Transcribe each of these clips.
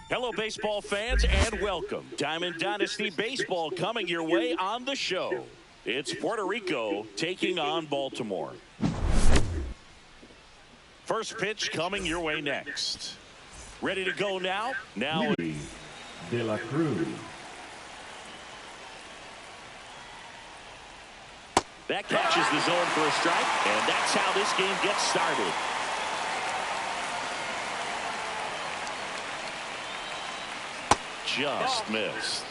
Hello, baseball fans, and welcome. Diamond Dynasty Baseball coming your way on the show. It's Puerto Rico taking on Baltimore. First pitch coming your way next. Ready to go now? Now. De la Cruz. That catches the zone for a strike, and that's how this game gets started. Just missed.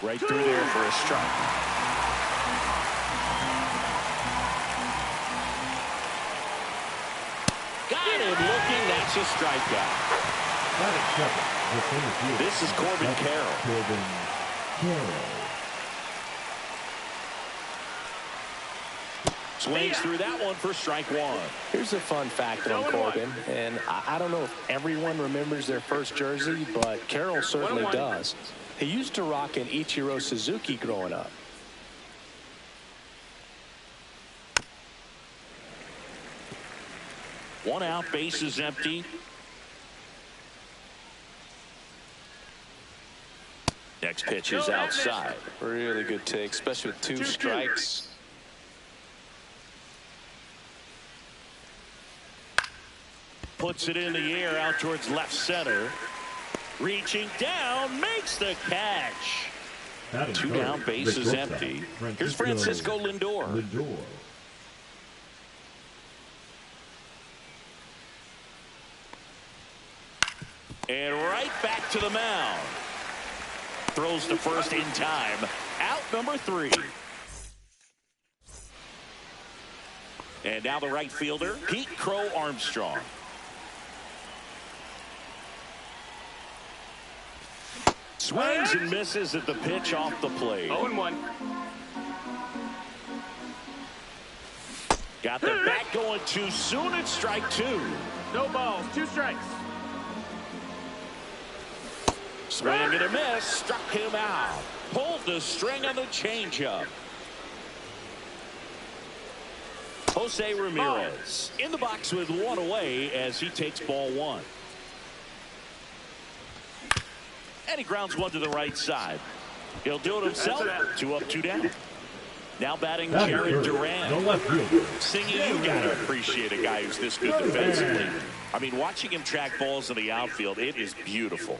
Right through there for a strike. Got him looking. That's a strikeout. This is Corbin Carroll. Swings through that one for strike one. Here's a fun fact on Corbin, and I don't know if everyone remembers their first jersey, but Carroll certainly does. He used to rock an Ichiro Suzuki growing up. One out, bases empty. Next pitch is outside. Really good take, especially with two strikes. Puts it in the air out towards left center. Reaching down, makes the catch. Two down, bases empty. Here's Francisco Lindor. And right back to the mound. Throws to first in time. Out number 3. And now the right fielder, Pete Crow Armstrong. Swings and misses at the pitch off the plate. 0-1. Got the bat going too soon. It's strike 2. No balls, 2 strikes. Swing and a miss. Struck him out. Pulled the string on the changeup. Jose Ramirez in the box with 1 away as he takes ball 1. And he grounds 1 to the right side. He'll do it himself. 2 up, 2 down. Now batting Jared Duran. Singing, you got to appreciate a guy who's this good defensively. I mean, watching him track balls in the outfield, it is beautiful.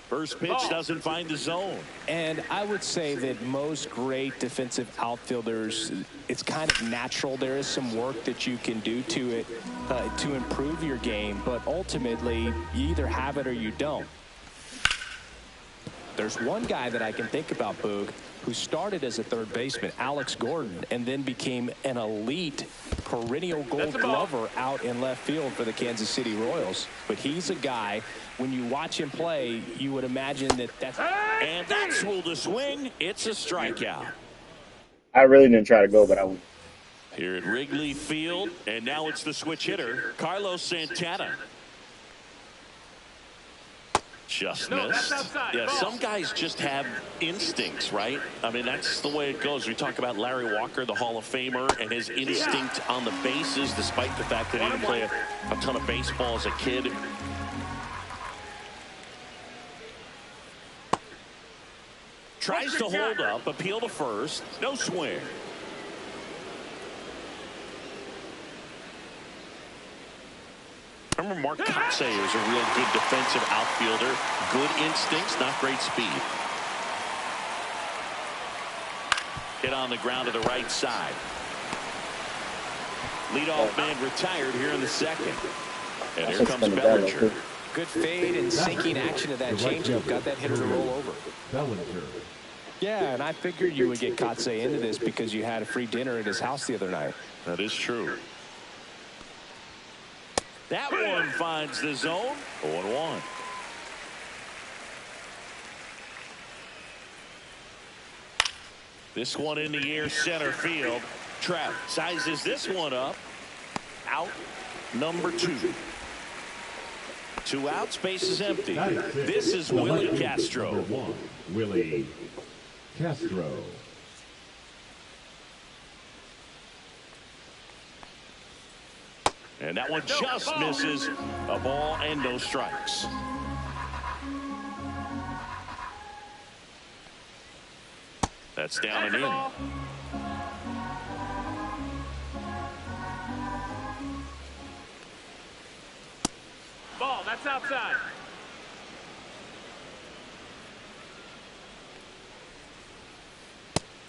First pitch doesn't find the zone. And I would say that most great defensive outfielders, it's kind of natural. There is some work that you can do to it to improve your game, but ultimately you either have it or you don't. There's one guy that I can think about, Boog, who started as a third baseman, Alex Gordon, and then became an elite perennial gold glover out in left field for the Kansas City Royals. But he's a guy, when you watch him play, you would imagine that's... And that's ruled a swing. It's a strikeout. I really didn't try to go, but I would. Here at Wrigley Field, and now it's the switch hitter, Carlos Santana. Just missed. Yeah, some guys just have instincts, right? I mean, that's the way it goes. We talk about Larry Walker, the Hall of Famer, and his instinct on the bases, despite the fact that he didn't play a ton of baseball as a kid. Tries to hold up, appeal to first. No swing. Remember, Mark Kotsay is a real good defensive outfielder. Good instincts, not great speed. Hit on the ground to the right side. Leadoff man retired here in the second. And here comes Bellinger. Good fade and sinking action of that changeup. Got that hitter to roll over. Bellinger. Yeah, and I figured you would get Kotsay into this because you had a free dinner at his house the other night. That is true. That one finds the zone. 0-1. This one in the air, center field. Trout sizes this one up. Out number 2. 2 outs, base is empty. This is Willie Castro. Willie Castro. And that one just misses. A ball and no strikes. That's down and in. Ball, that's outside.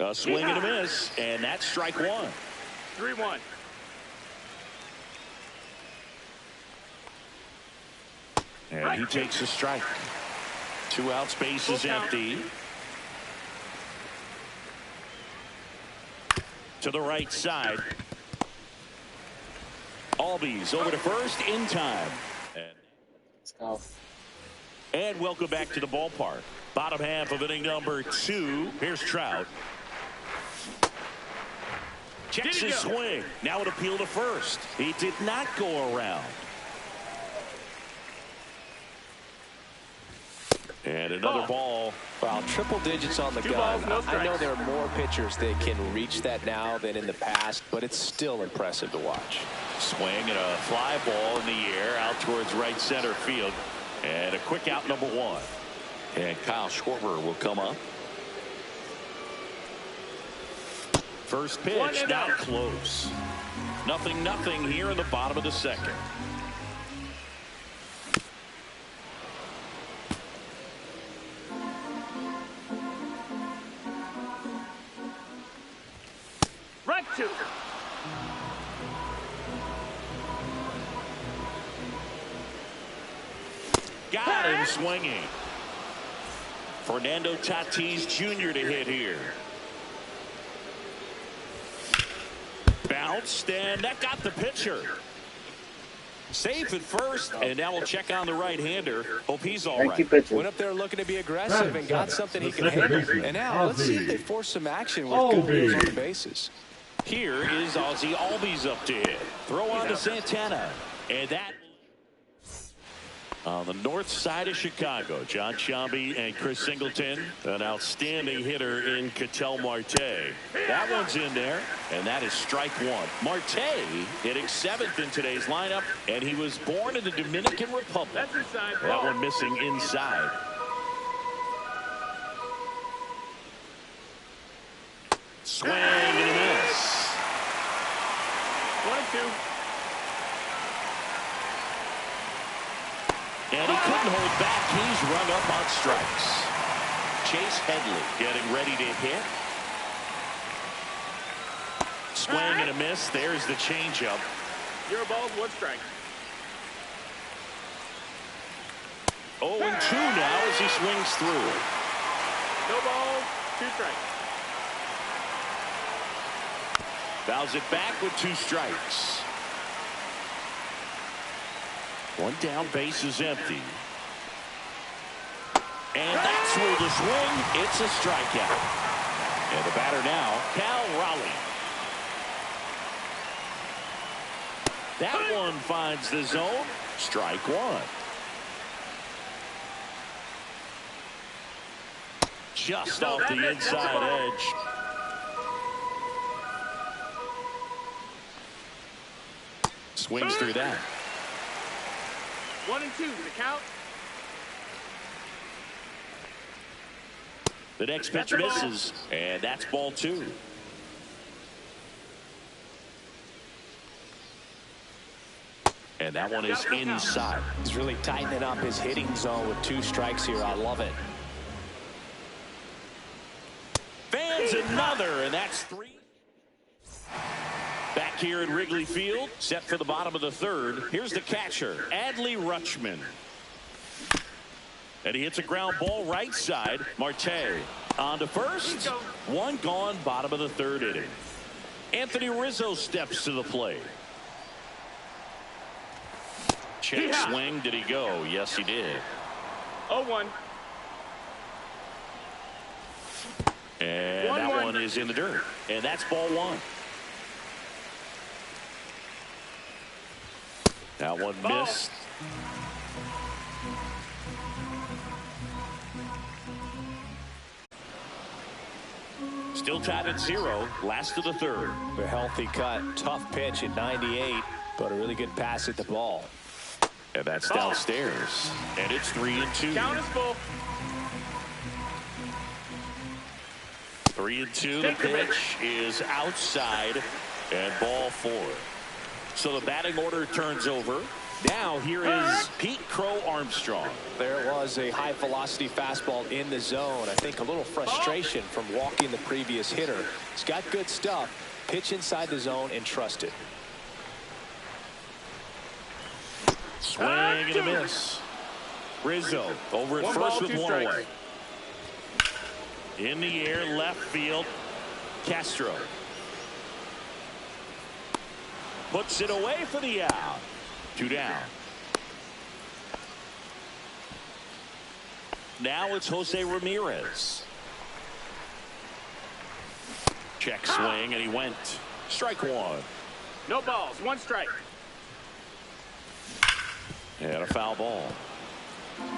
A swing and a miss, and that's strike one. 3-1. And he takes a strike. 2 outs, base is empty. To the right side. Albies over to first in time. And welcome back to the ballpark. Bottom half of inning number 2. Here's Trout. Checks his swing. Now an appeal to first. He did not go around. And another ball. Well, triple digits on the gun. I know there are more pitchers that can reach that now than in the past, but it's still impressive to watch. Swing and a fly ball in the air out towards right center field. And a quick out, number 1. And Kyle Schwarber will come up. First pitch, not close. 0-0 here in the bottom of the second. Right to. Got him swinging. Fernando Tatis Jr. to hit here. Bounced, and that got the pitcher. Safe at first, and now we'll check on the right-hander. Hope he's all right. Went up there looking to be aggressive and got something he can handle. And now let's see if they force some action with good moves on the bases. Here is Ozzie Albies up to hit. Throw on to Santana. And that on the north side of Chicago, John Sciambi and Chris Singleton, an outstanding hitter in Ketel Marte. That one's in there, and that is strike 1. Marte hitting 7th in today's lineup, and he was born in the Dominican Republic. That one missing inside. Swing and a miss. 1-2. And he couldn't hold back. He's rung up on strikes. Chase Headley getting ready to hit. Swing and a miss. There's the changeup. 0 balls, 1 strike. 0-2 now as he swings through. No balls, 2 strikes. Fouls it back with 2 strikes. 1 down, base is empty. And that's where the swing, it's a strikeout. And the batter now, Cal Raleigh. That one finds the zone. Strike 1. Just off the inside edge. Swings through that. 1-2, the count. The next pitch misses, and that's ball 2. And that one is inside. He's really tightening up his hitting zone with 2 strikes here. I love it. Fans another, and that's 3. Back here at Wrigley Field, set for the bottom of the 3rd. Here's the catcher, Adley Rutschman. And he hits a ground ball right side. Marte on to first. 1 gone, bottom of the 3rd inning. Anthony Rizzo steps to the plate. Check swing. Did he go? Yes, he did. 0-1. And that one is in the dirt. And that's ball 1. That one missed. Still tied at 0. Last of the 3rd. A healthy cut. Tough pitch at 98. But a really good pass at the ball. And that's downstairs. And it's 3-2. Count is full. 3-2. The pitch is outside and ball 4. So the batting order turns over. Now here is Pete Crow Armstrong. There was a high velocity fastball in the zone. I think a little frustration from walking the previous hitter. He's got good stuff. Pitch inside the zone and trust it. Swing and a miss. Rizzo over at first with 1 away. In the air, left field. Castro puts it away for the out. 2 down. Now it's Jose Ramirez. Check swing, and he went. Strike 1. No balls. 1 strike. And a foul ball.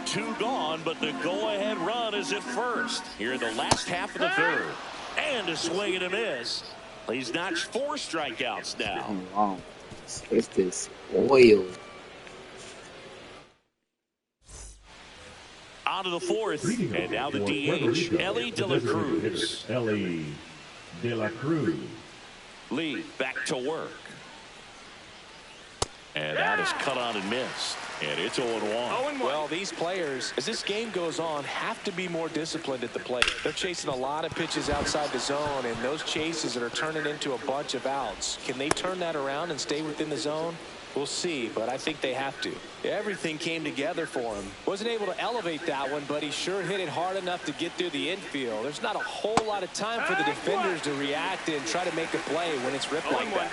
2 gone, but the go-ahead run is at first. Here in the last half of the 3rd. And a swing and a miss. He's notched 4 strikeouts now. Wow. It's this oil. On to the 4th. And now the DH, Ellie De La Cruz. Ellie De La Cruz. Lee back to work. And that is cut on and missed. And it's 0-1. Well, these players, as this game goes on, have to be more disciplined at the plate. They're chasing a lot of pitches outside the zone, and those chases that are turning into a bunch of outs. Can they turn that around and stay within the zone? We'll see, but I think they have to. Everything came together for him. Wasn't able to elevate that one, but he sure hit it hard enough to get through the infield. There's not a whole lot of time for the defenders to react and try to make a play when it's ripped like that.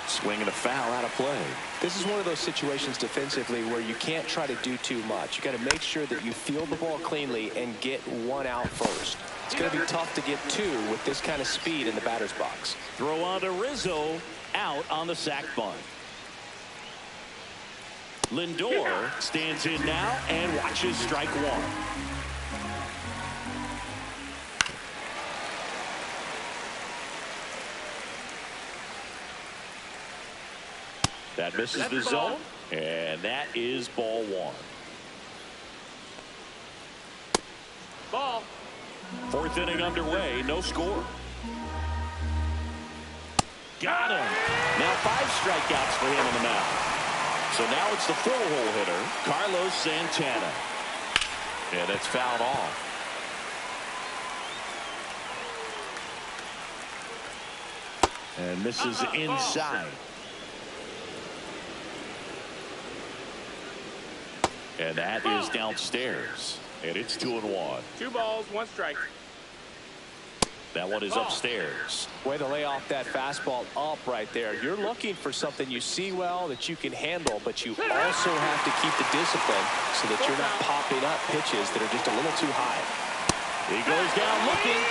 Swing and a foul out of play. This is one of those situations defensively where you can't try to do too much. You got to make sure that you field the ball cleanly and get 1 out first. It's going to be tough to get 2 with this kind of speed in the batter's box. Throw on to Rizzo, out on the sac bunt. Lindor stands in now and watches strike 1. That misses the zone, and that is ball 1. Ball. 4th inning underway, no score. Got him. Now 5 strikeouts for him on the mound. So now it's the 4-hole hitter, Carlos Santana. And it's fouled off. And misses inside. And that is downstairs. And it's 2-1. 2 balls, 1 strike. That one is upstairs. Way to lay off that fastball up right there. You're looking for something you see well that you can handle, but you also have to keep the discipline so that you're not popping up pitches that are just a little too high. He goes down looking.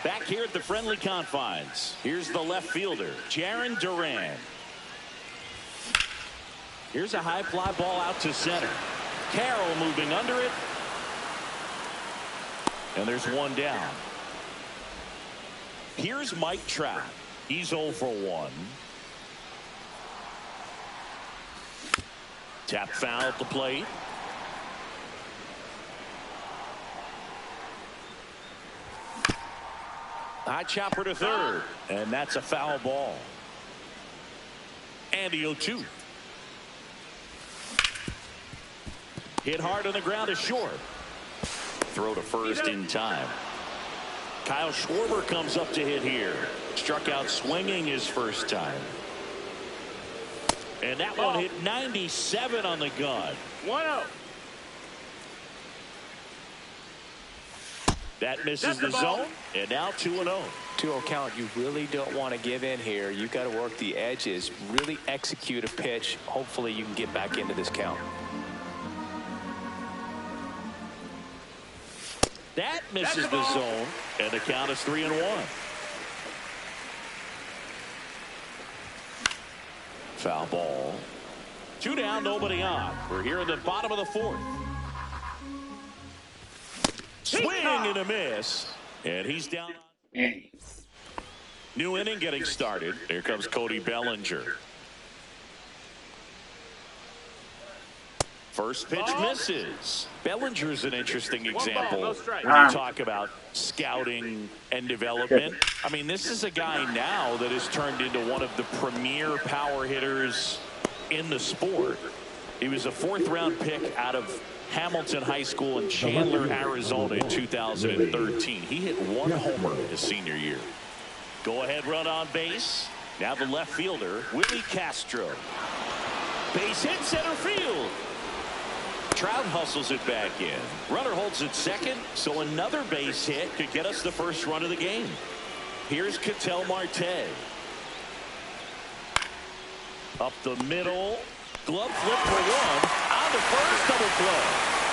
Back here at the friendly confines. Here's the left fielder, Jarren Duran. Here's a high fly ball out to center. Carroll moving under it. And there's 1 down. Here's Mike Trout. He's 0 for 1. Tap foul at the plate. High chopper to third. And that's a foul ball. And the 0-2. Hit hard on the ground is short. Throw to first in time. Kyle Schwarber comes up to hit here. Struck out swinging his first time. And that one hit 97 on the gun. 1-0. That misses the zone. And now 2-0. 2-0 count. You really don't want to give in here. You've got to work the edges. Really execute a pitch. Hopefully you can get back into this count. That misses the zone, and the count is 3-1. Foul ball. 2 down, nobody on. We're here in the bottom of the 4th. Swing and a miss, and he's down. New inning getting started. Here comes Cody Bellinger. First pitch misses. Bellinger's an interesting example when you talk about scouting and development. I mean, this is a guy now that has turned into one of the premier power hitters in the sport. He was a 4th-round pick out of Hamilton High School in Chandler, Arizona in 2013. He hit 1 homer his senior year. Go-ahead run on base. Now the left fielder, Willie Castro. Base hit center field. Trout hustles it back in. Runner holds it second, so another base hit could get us the first run of the game. Here's Ketel Marte. Up the middle. Glove flip for 1. On the first, double play.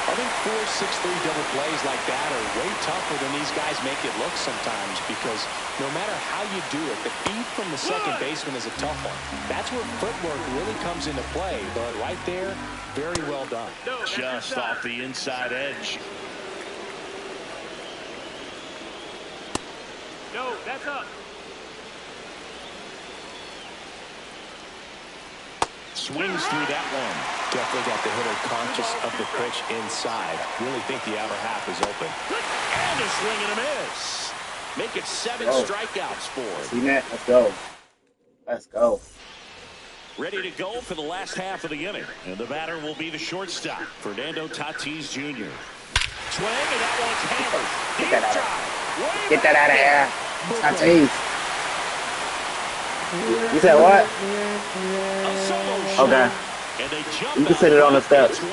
I think 4-6-3 double plays like that are way tougher than these guys make it look sometimes, because no matter how you do it, the feed from the second baseman is a tough one. That's where footwork really comes into play, but right there, very well done. Just off the inside edge. No, that's up. Swings through that one. Definitely got the hitter conscious of the pitch inside. Really think the outer half is open. And a swing and a miss. Make it 7 strikeouts for him. See that? Let's go. Let's go. Ready to go for the last half of the inning. And the batter will be the shortstop, Fernando Tatis Jr. Swing, and that one's hammered. Deep drive. Get that out of here. Tatis. You said what? Okay. And they jump you can sit it on the steps. It's 1-0.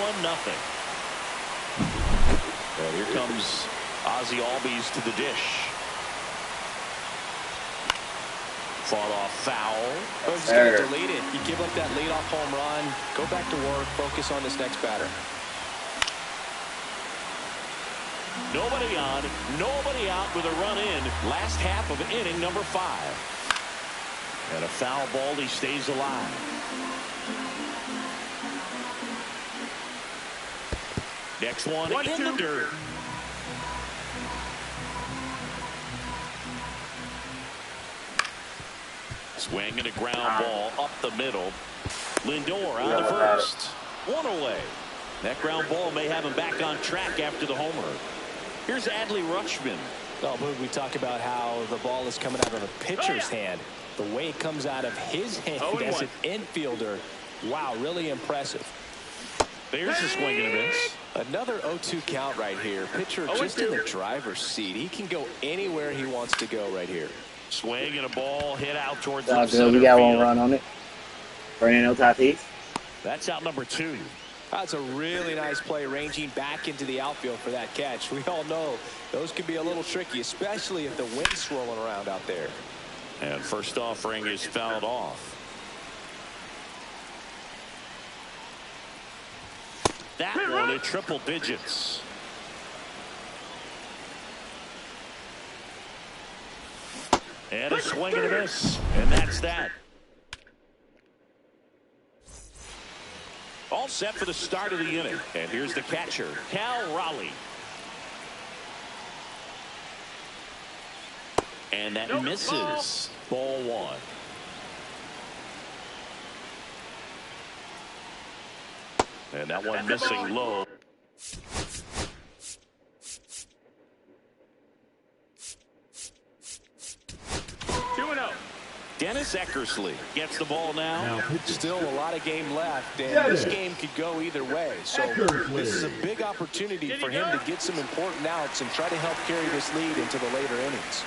And here comes Ozzie Albies to the dish. Fought off foul. Oh, just got to delete it. You give up that leadoff home run. Go back to work. Focus on this next batter. Nobody on, nobody out with a run in. Last half of inning number 5. And a foul ball, he stays alive. Next one in the dirt. Swing and a ground ball up the middle. Lindor on the first. 1 away. That ground ball may have him back on track after the homer. Here's Adley Rutschman. Oh, but we talk about how the ball is coming out of the pitcher's hand. The way it comes out of his hand as an infielder, wow, really impressive. There's a swing and a miss. Another 0-2 count right here. Pitcher just in the driver's seat. He can go anywhere he wants to go right here. Swing and a ball hit out towards the center field. We got 1 run on it. Fernando Tatis. That's out number 2. That's a really nice play, ranging back into the outfield for that catch. We all know those can be a little tricky, especially if the wind's swirling around out there. And first offering is fouled off. That one at triple digits. And a swing and a miss. And that's that. All set for the start of the inning. And here's the catcher, Cal Raleigh. And that misses. Ball 1. And that one missing low. Dennis Eckersley gets the ball now. Still a lot of game left, and this game could go either way. So this is a big opportunity for him to get some important outs and try to help carry this lead into the later innings.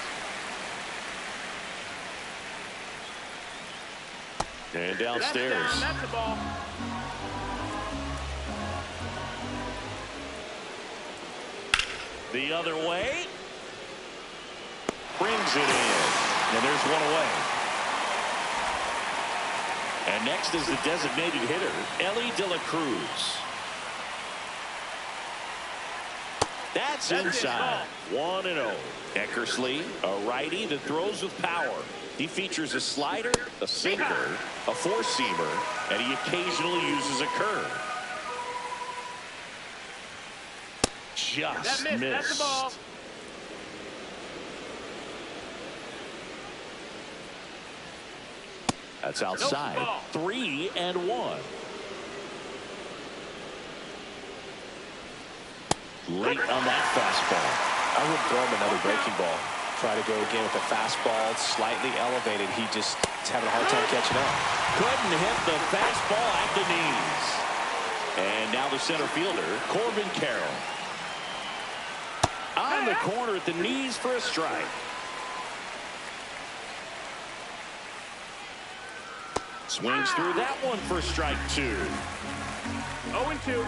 And downstairs. That's the ball. The other way. Brings it in. And there's 1 away. And next is the designated hitter, Elly De La Cruz. That's inside. 1-0. Eckersley, a righty that throws with power. He features a slider, a sinker, a four-seamer, and he occasionally uses a curve. Just missed. That's the ball. That's outside. Nope. 3-1. Late on that fastball. I wouldn't throw him another breaking ball. Try to go again with the fastball, slightly elevated. He's having a hard time catching up. Couldn't hit the fastball at the knees. And now the center fielder, Corbin Carroll. On the corner at the knees for a strike. Swings through that one for strike 2. 0-2.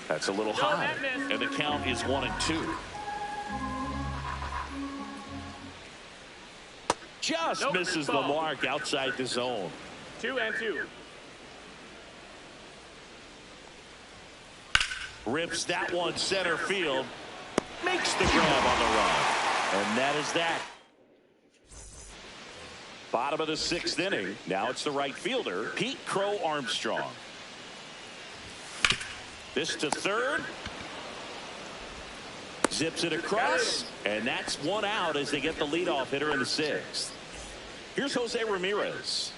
That's a little high. And the count is 1-2. Just misses the mark outside the zone. 2-2. Rips that one center field. Makes the grab on the run. And that is that. Bottom of the 6th inning. Now it's the right fielder, Pete Crow Armstrong. This to third. Zips it across. And that's one out as they get the leadoff hitter in the 6th. Here's Jose Ramirez.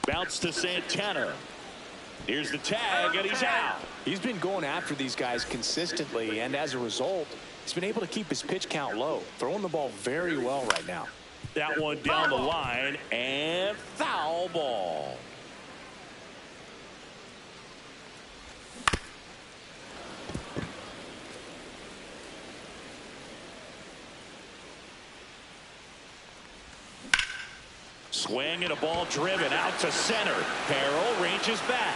Bounce to Santana. Here's the tag, and he's out. He's been going after these guys consistently, and as a result, he's been able to keep his pitch count low. Throwing the ball very well right now. That one down the line, and foul ball. Swing and a ball driven out to center. Carroll ranges back.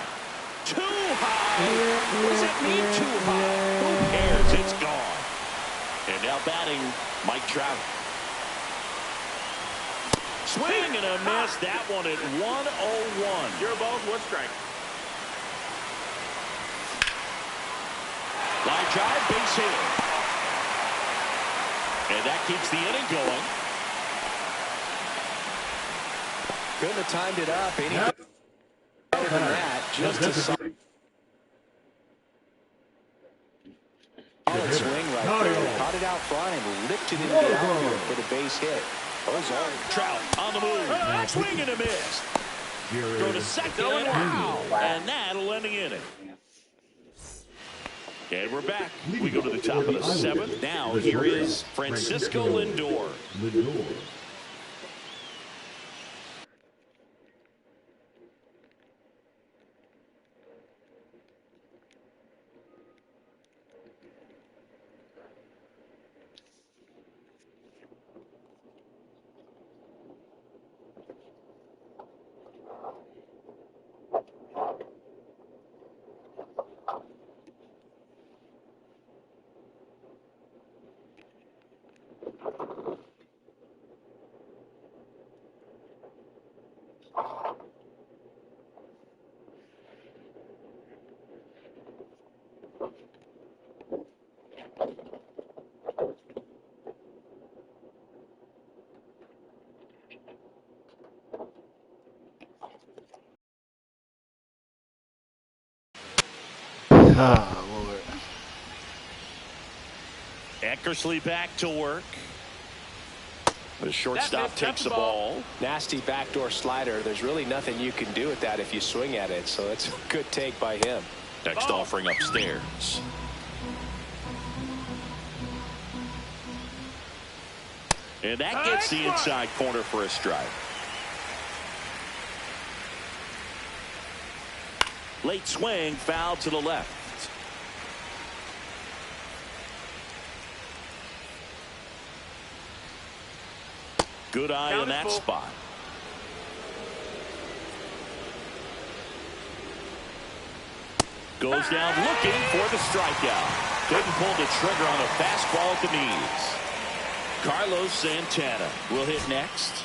Too high. What does it mean too high? Who cares? It's gone. And now batting Mike Trout. Swing and a miss. That one at 1-0-1. 0 balls, 1 strike. Line drive, base hit. And that keeps the inning going. Couldn't have timed it up any better than that. Just a solid swing right there. Caught it out front and lifted it into the outfield for the base hit. Trout on the move. Swing and a miss. Go to second. Wow. And that'll end the inning. And we're back. We go to the top of the 7th. Now here is Francisco Lindor. Oh, Lord. Eckersley back to work. The shortstop takes the ball. Nasty backdoor slider. There's really nothing you can do with that if you swing at it. So it's a good take by him. Next offering upstairs. And that gets the inside corner for a strike. Late swing, foul to the left. Good eye in that spot. Goes down looking for the strikeout. Couldn't pull the trigger on a fastball at the knees. Carlos Santana will hit next.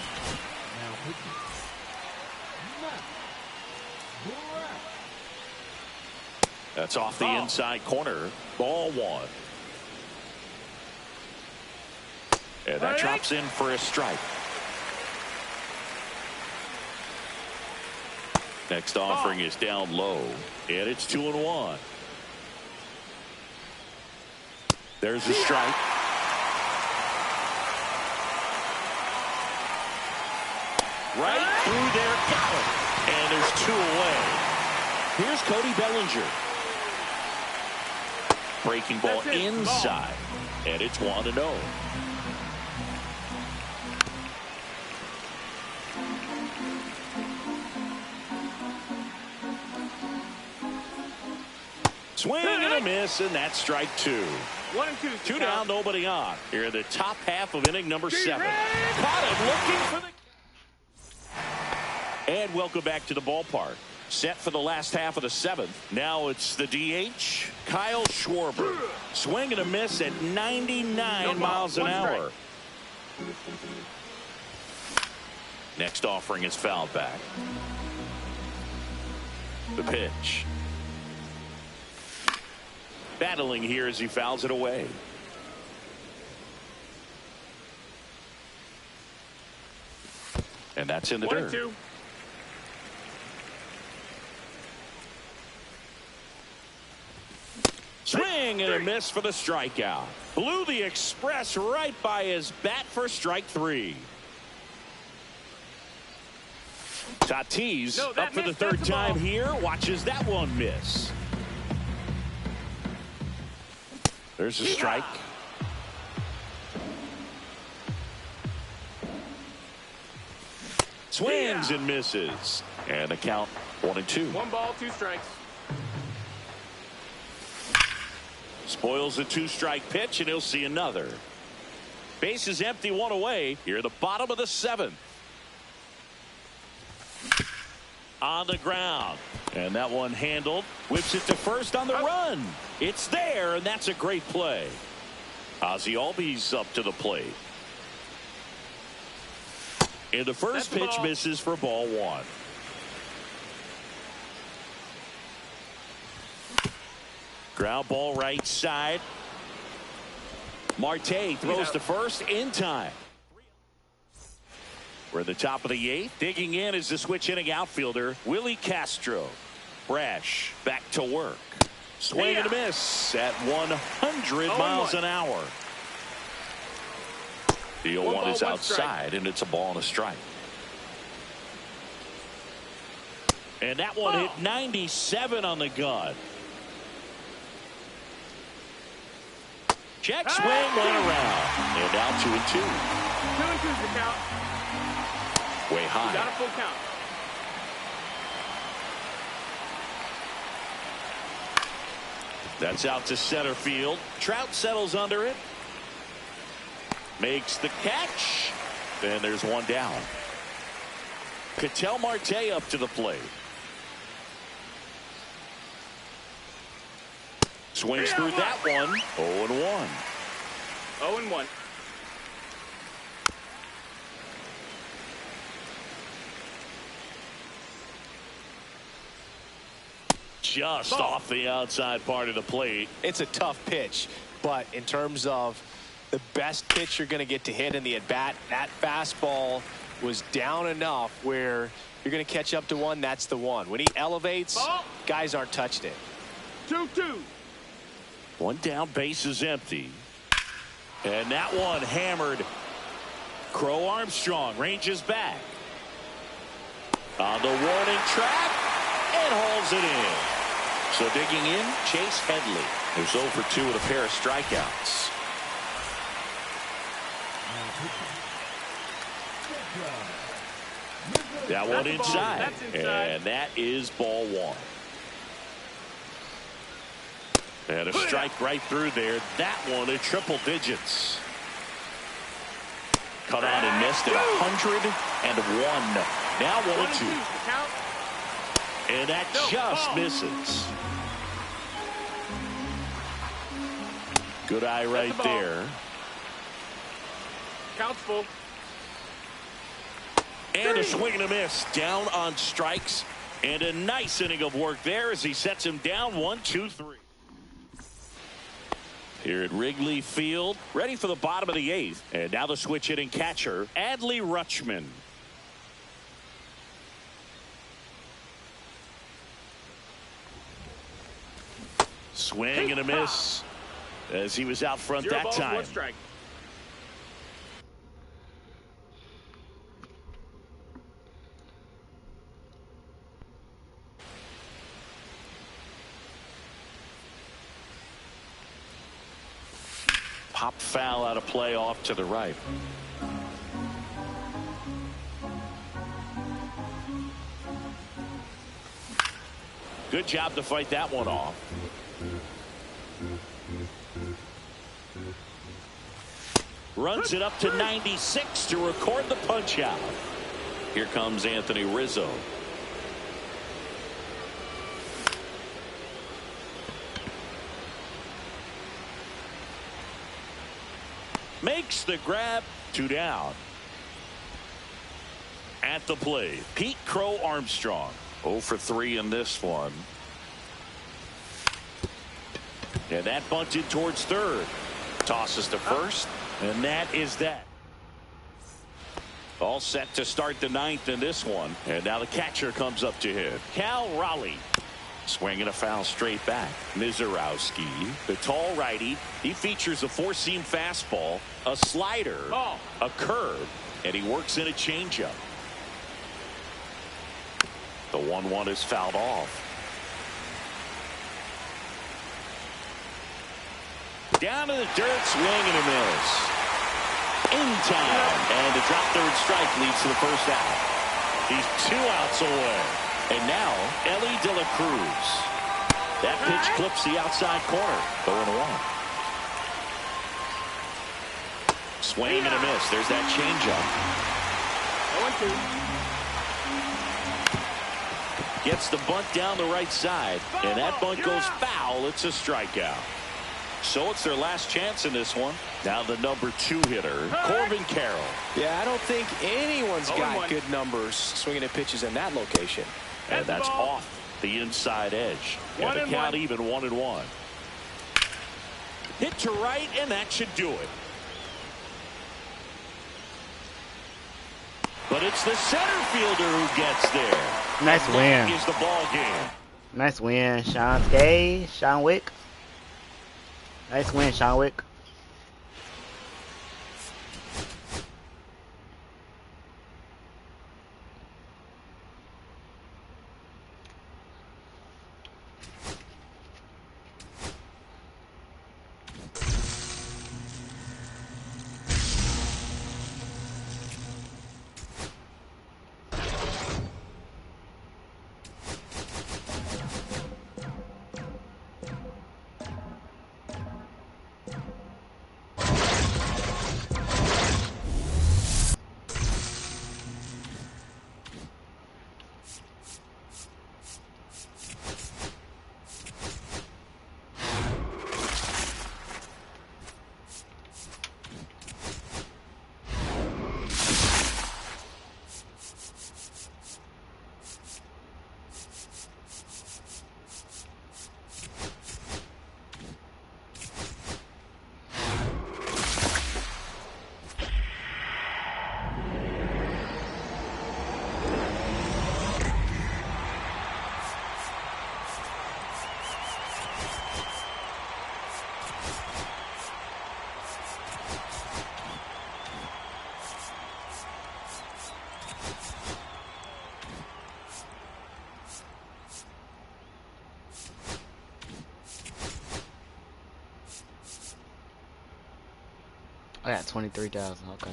That's off the inside corner. Ball 1. And that drops in for a strike. Next offering is down low. And it's 2-1. There's a strike. got him. And there's 2 away. Here's Cody Bellinger. Breaking ball inside. And it's 1-0. Swing and a miss, and that's strike 2. 1 and 2. 2 down, nobody on. Here in the top half of inning number 7. Caught him looking for the... And welcome back to the ballpark. Set for the last half of the 7th. Now it's the DH, Kyle Schwarber. Swing and a miss at 99 miles an hour. Next offering is fouled back. The pitch. Battling here as he fouls it away. And that's in the dirt. 2. Swing and a miss for the strikeout. Blew the express right by his bat for strike 3. Tatis up for the 3rd time here. Watches that one miss. There's a strike. Swings and misses. And the count 1-2. 1 ball, 2 strikes. Spoils the 2-strike pitch, and he'll see another. Base is empty, 1 away. Here at the bottom of the 7th. On the ground. And that one handled. Whips it to first on the run. It's there, and that's a great play. Ozzie Albies up to the plate. And the first pitch misses for ball 1. Ground ball right side. Marte throws to first in time. We're at the top of the 8th. Digging in is the switch hitting outfielder, Willie Castro. Brash back to work. Swing and a miss at 100 miles an hour. The 0-1 is outside, and it's a ball and a strike. And that one hit 97 on the gun. Check swing, 1 around. And now 2-2. 2 and 2's the count. Way high. Got a full count. That's out to center field. Trout settles under it. Makes the catch. And there's 1 down. Ketel Marte up to the plate. Swings through that one. 0-1. 0-1. Just off the outside part of the plate. It's a tough pitch, but in terms of the best pitch you're going to get to hit in the at-bat, that fastball was down enough where you're going to catch up to one. That's the one. When he elevates, guys aren't touching it. 2-2. 1 down, base is empty. And that one hammered. Crow Armstrong ranges back. On the warning track and hauls it in. So digging in, Chase Headley. Who's 0 for 2 with a pair of strikeouts. That one inside. And that is ball 1. And a strike right through there. That one at triple digits. Cut on and missed at 101. Now 1-2. And that just misses. Good eye right there. Count's full. And a swing and a miss. Down on strikes. And a nice inning of work there as he sets him down 1-2-3. Here at Wrigley Field, ready for the bottom of the 8th. And now the switch hitting catcher, Adley Rutschman. Swing and a miss as he was out front that time. 1 strike. Pop foul out of play off to the right. Good job to fight that one off. Runs it up to 96 to record the punch out. Here comes Anthony Rizzo. Makes the grab. 2 down. At the plate, Pete Crow Armstrong. 0 for 3 in this one. And that bunted towards third. Tosses to first. And that is that. All set to start the 9th in this one. And now the catcher comes up to hit. Cal Raleigh. Swinging a foul straight back. Mizorowski, the tall righty. He features a 4-seam fastball, a slider, a curve, and he works in a changeup. The 1-1 is fouled off. Down to the dirt, swing and a miss. In time, and a drop third strike leads to the first out. He's 2 outs away. And now, Ellie De La Cruz. That pitch clips the outside corner. 0-1. Swing and a miss. There's that changeup. Gets the bunt down the right side. And that bunt goes foul. It's a strikeout. So it's their last chance in this one. Now the number 2 hitter, Corbin Carroll. Yeah, I don't think anyone's got good numbers swinging at pitches in that location. And that's off the inside edge. And the count even 1-1. Hit to right, and that should do it. But it's the center fielder who gets there. Nice win. That is the ball game. Nice win, Sean Wick. Nice win, Sean Wick. I got 23,000. Okay.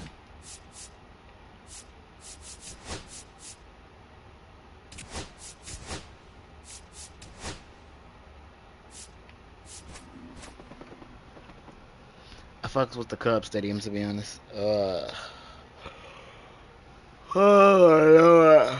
I fucks with the Cubs stadium, to be honest. Oh Lord.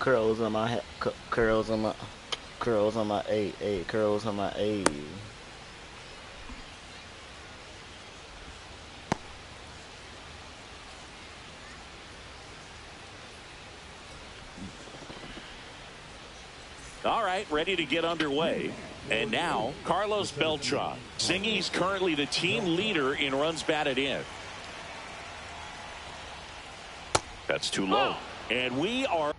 curls on my head, curls on my curls on my curls on my A. All right, ready to get underway. And now, Carlos Beltran. Singy's currently the team leader in runs batted in. That's too low. And we are...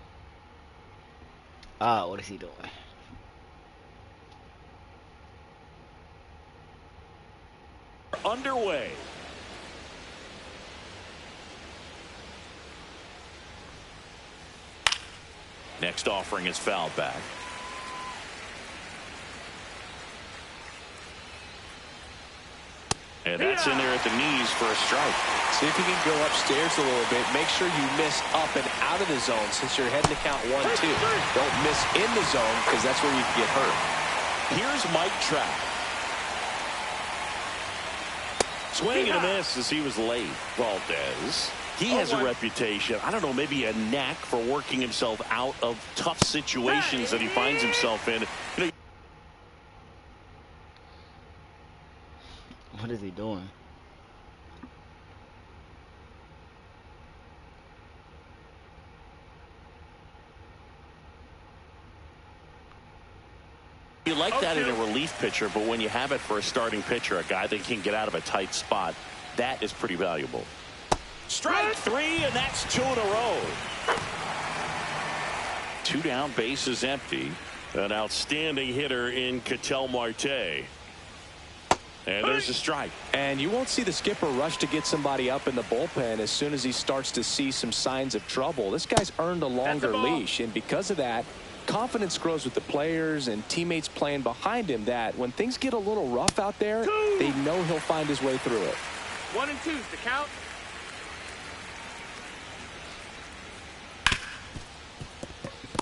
What is he doing? Underway. Next offering is fouled back. And that's in there at the knees for a strike. See if you can go upstairs a little bit. Make sure you miss up and out of the zone since you're heading to count 1-2. Don't miss in the zone because that's where you can get hurt. Here's Mike Trout. Swing and a miss as he was late. Valdez. He has a reputation, I don't know, maybe a knack for working himself out of tough situations that he finds himself in. You know, what is he doing? you like that in a relief pitcher, but when you have it for a starting pitcher, a guy that can get out of a tight spot, that is pretty valuable. Strike 3, and that's 2 in a row. 2 down, bases empty. An outstanding hitter in Ketel Marte. And there's a strike. And you won't see the skipper rush to get somebody up in the bullpen as soon as he starts to see some signs of trouble. This guy's earned a longer leash, and because of that, confidence grows with the players and teammates playing behind him that when things get a little rough out there, they know he'll find his way through it. 1 and 2 is the count.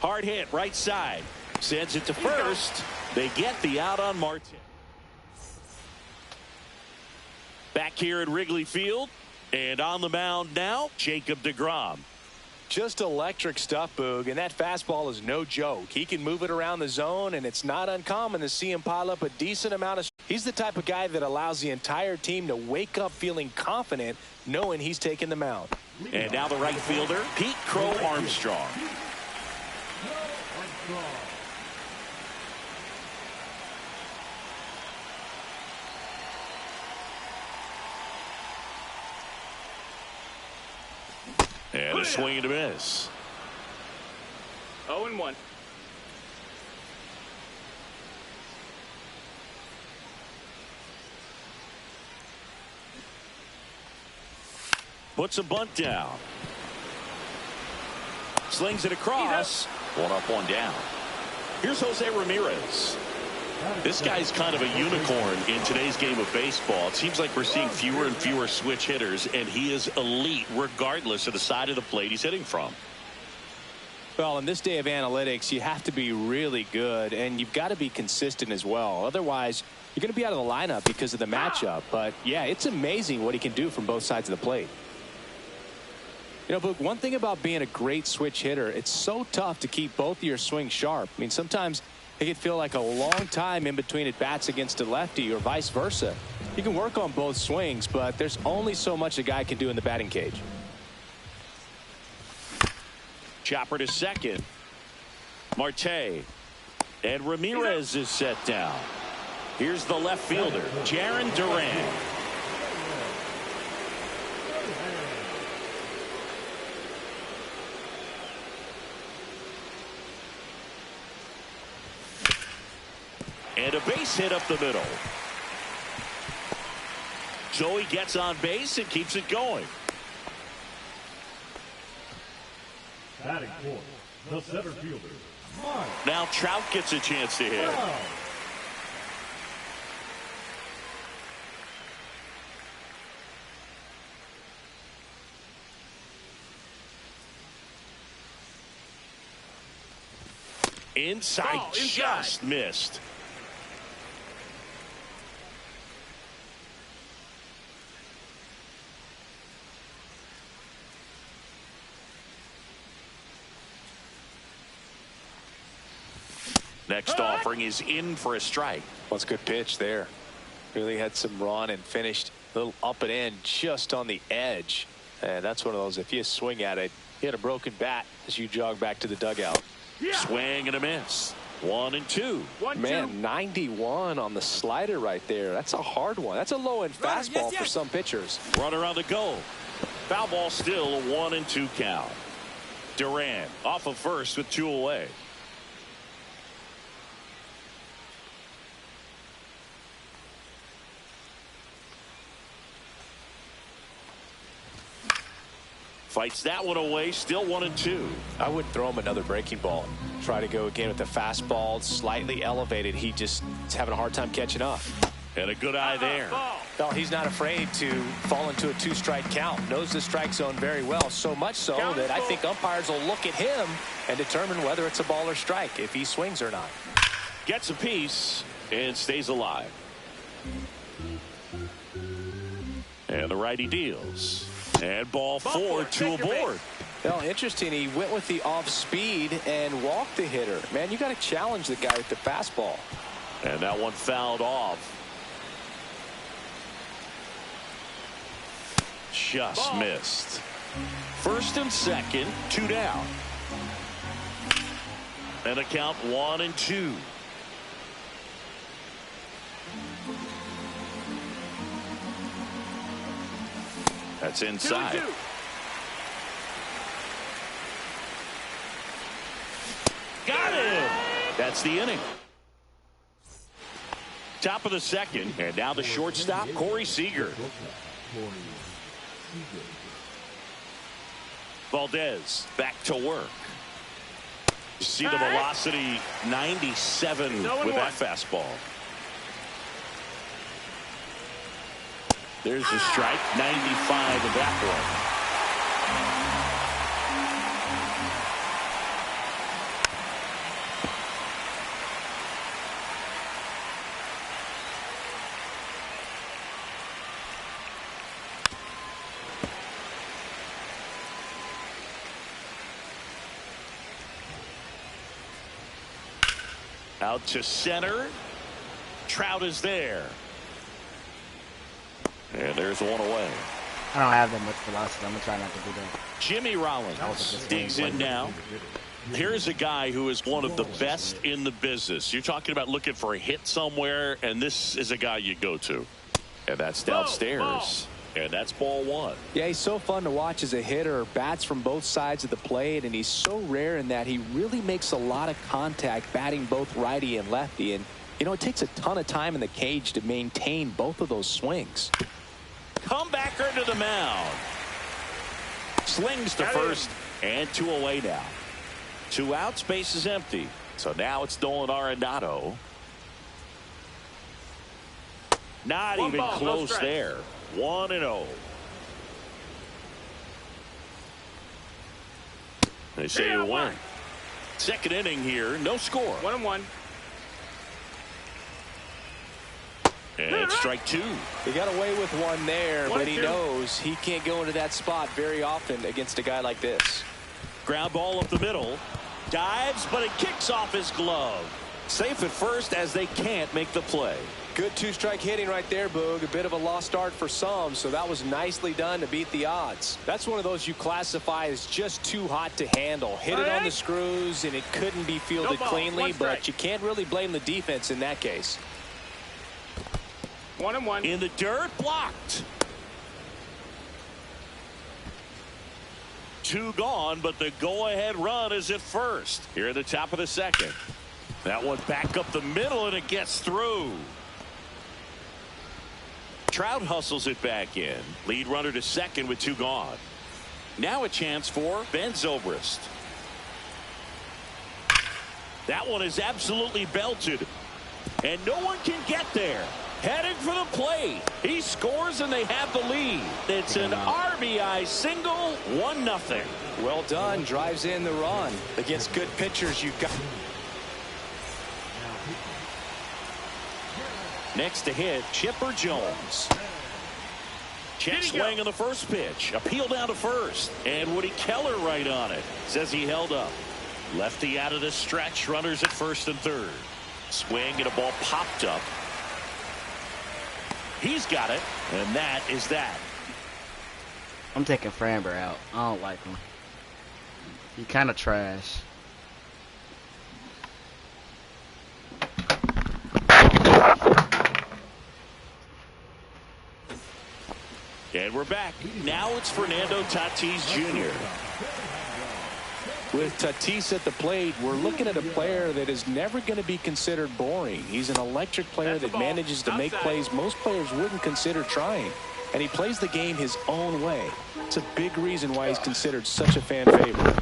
Hard hit, right side. Sends it to first. They get the out on Martin. Back here at Wrigley Field. And on the mound now, Jacob deGrom. Just electric stuff, Boog, and that fastball is no joke. He can move it around the zone, and it's not uncommon to see him pile up a decent amount of... He's the type of guy that allows the entire team to wake up feeling confident, knowing he's taking the mound. And now the right fielder, Pete Crow Armstrong. And a swing and a miss. 0-1. Puts a bunt down. Slings it across. 1 up, 1 down. Here's Jose Ramirez. This guy's kind of a unicorn in today's game of baseball. It seems like we're seeing fewer and fewer switch hitters, and he is elite regardless of the side of the plate he's hitting from. Well, in this day of analytics, you have to be really good, and you've got to be consistent as well. Otherwise, you're going to be out of the lineup because of the matchup. But, yeah, it's amazing what he can do from both sides of the plate. You know, Boog, one thing about being a great switch hitter, it's so tough to keep both of your swings sharp. I mean, sometimes it can feel like a long time in between at bats against a lefty or vice versa. You can work on both swings, but there's only so much a guy can do in the batting cage. Chopper to second. Marte. And Ramirez is set down. Here's the left fielder, Jarren Duran. And a base hit up the middle. Joey gets on base and keeps it going. Batting fourth, the center fielder, Mike. Now Trout gets a chance to hit. Wow. Inside, just missed. Next offering is in for a strike. Well, it's a good pitch there. Really had some run and finished a little up and in just on the edge. And that's one of those, if you swing at it, hit a broken bat as you jog back to the dugout. Swing and a miss. 1-2. Man, 91 on the slider right there. That's a hard one. That's a low-end fastball for some pitchers. Runner on the go. Foul ball, still a 1-2 count. Duran off of first with 2 away. Fights that one away, still 1-2. I wouldn't throw him another breaking ball. Try to go again with the fastball, slightly elevated. He just is having a hard time catching up. And a good eye there. No, he's not afraid to fall into a 2-strike count. Knows the strike zone very well, so much so that I think umpires will look at him and determine whether it's a ball or strike, if he swings or not. Gets a piece and stays alive. And the righty deals. And ball 4, 2 aboard. Well, interesting. He went with the off speed and walked the hitter. Man, you got to challenge the guy with the fastball. And that one fouled off. Just missed. First and second, 2 down. And a count 1-2. That's inside. 2-2. Got him. That's the inning. Top of the second, and now the shortstop, Corey Seager. Valdez back to work. You see the velocity, 97 with that fastball. There's the strike, 95 of that one. Out to center. Trout is there. And there's one away. I don't have that much velocity. I'm going to try not to do that. Jimmy Rollins digs in now. Here's a guy who is one of the best in the business. You're talking about looking for a hit somewhere, and this is a guy you go to. And that's downstairs. And that's ball 1. Yeah, he's so fun to watch as a hitter. Bats from both sides of the plate, and he's so rare in that he really makes a lot of contact batting both righty and lefty. And, you know, it takes a ton of time in the cage to maintain both of those swings. Comebacker to the mound. Slings to first, and 2 away now. 2 outs, base is empty. So now it's Nolan Arenado. Not even close there. 1-0. They say you win. Second inning here, no score. 1-1. And strike 2. He got away with one there, but he knows he can't go into that spot very often against a guy like this. Ground ball up the middle. Dives, but it kicks off his glove. Safe at first as they can't make the play. Good 2-strike hitting right there, Boog. A bit of a lost start for some, so that was nicely done to beat the odds. That's one of those you classify as just too hot to handle. Hit it on the screws, and it couldn't be fielded cleanly, but you can't really blame the defense in that case. 1-1. In the dirt, blocked. 2 gone, but the go-ahead run is at first. Here at the top of the second. That one back up the middle, and it gets through. Trout hustles it back in. Lead runner to second with 2 gone. Now a chance for Ben Zobrist. That one is absolutely belted. And no one can get there. Heading for the plate. He scores and they have the lead. It's an RBI single, 1-0. Well done. Drives in the run. Against good pitchers, you've got. Next to hit, Chipper Jones. Check swing on the first pitch. Appeal down to first. And Woody Keller right on it. Says he held up. Lefty out of the stretch. Runners at first and third. Swing and a ball popped up. He's got it, and that is that. I'm taking Framber out. I don't like him. He kind of trash. And we're back. Now it's Fernando Tatis Jr. With Tatis at the plate, we're looking at a player that is never going to be considered boring. He's an electric player that manages to make plays most players wouldn't consider trying. And he plays the game his own way. It's a big reason why he's considered such a fan favorite.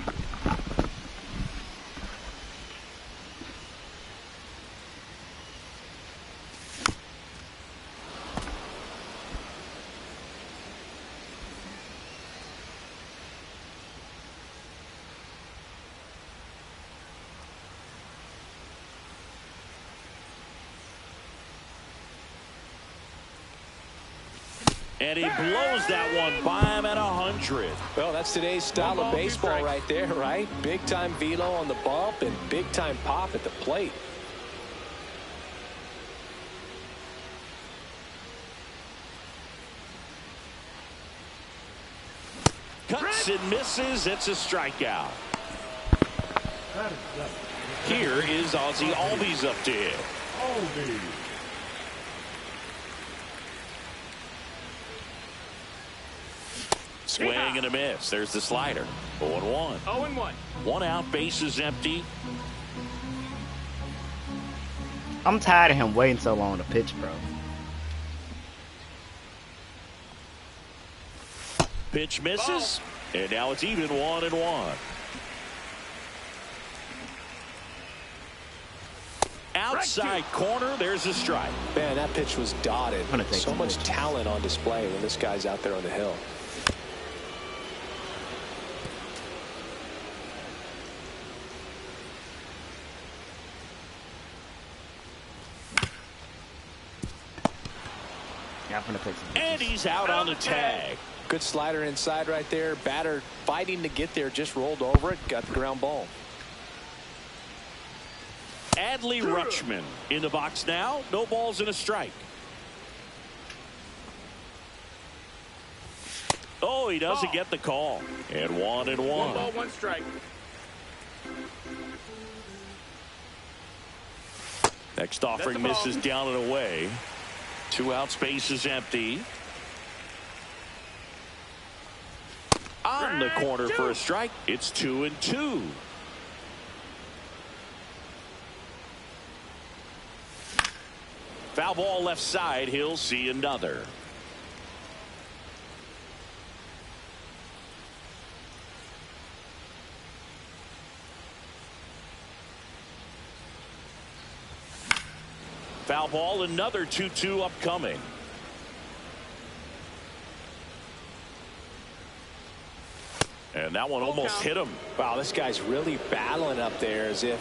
And he blows that one by him at 100. Well, that's today's style of baseball right there, right? Big-time velo on the bump and big-time pop at the plate. Cuts and misses. It's a strikeout. Here is Ozzie Albies up to hit. Swing and a miss. There's the slider. 0-1. 0-1. One out, bases empty. I'm tired of him waiting so long to pitch, bro. Pitch misses. And now it's even 1-1. Outside corner, there's a strike. Man, that pitch was dotted. So much talent on display when this guy's out there on the hill. And he's out on the tag. Good slider inside right there. Batter fighting to get there, just rolled over it, got the ground ball. Adley Rutschman in the box now. No balls and a strike. Oh, he doesn't get the call. And 1-1. 1 ball, 1 strike. Next offering misses down and away. 2 outs, base is empty. On the corner for a strike. It's 2-2. Foul ball left side. He'll see another. Foul ball, another 2-2 upcoming. And that one almost hit him. Wow, this guy's really battling up there as if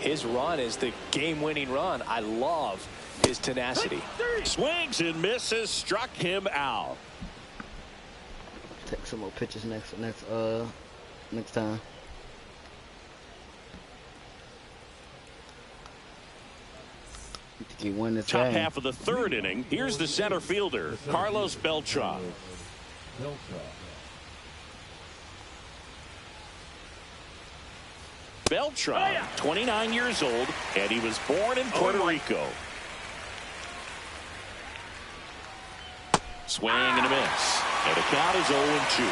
his run is the game-winning run. I love his tenacity. Swings and misses, struck him out. Take some more pitches next time. He won this Top game. half of the third inning. Here's the center fielder, Carlos Beltran. Beltran, 29 years old, and he was born in Puerto Rico. Swing and a miss. And the count is 0-2.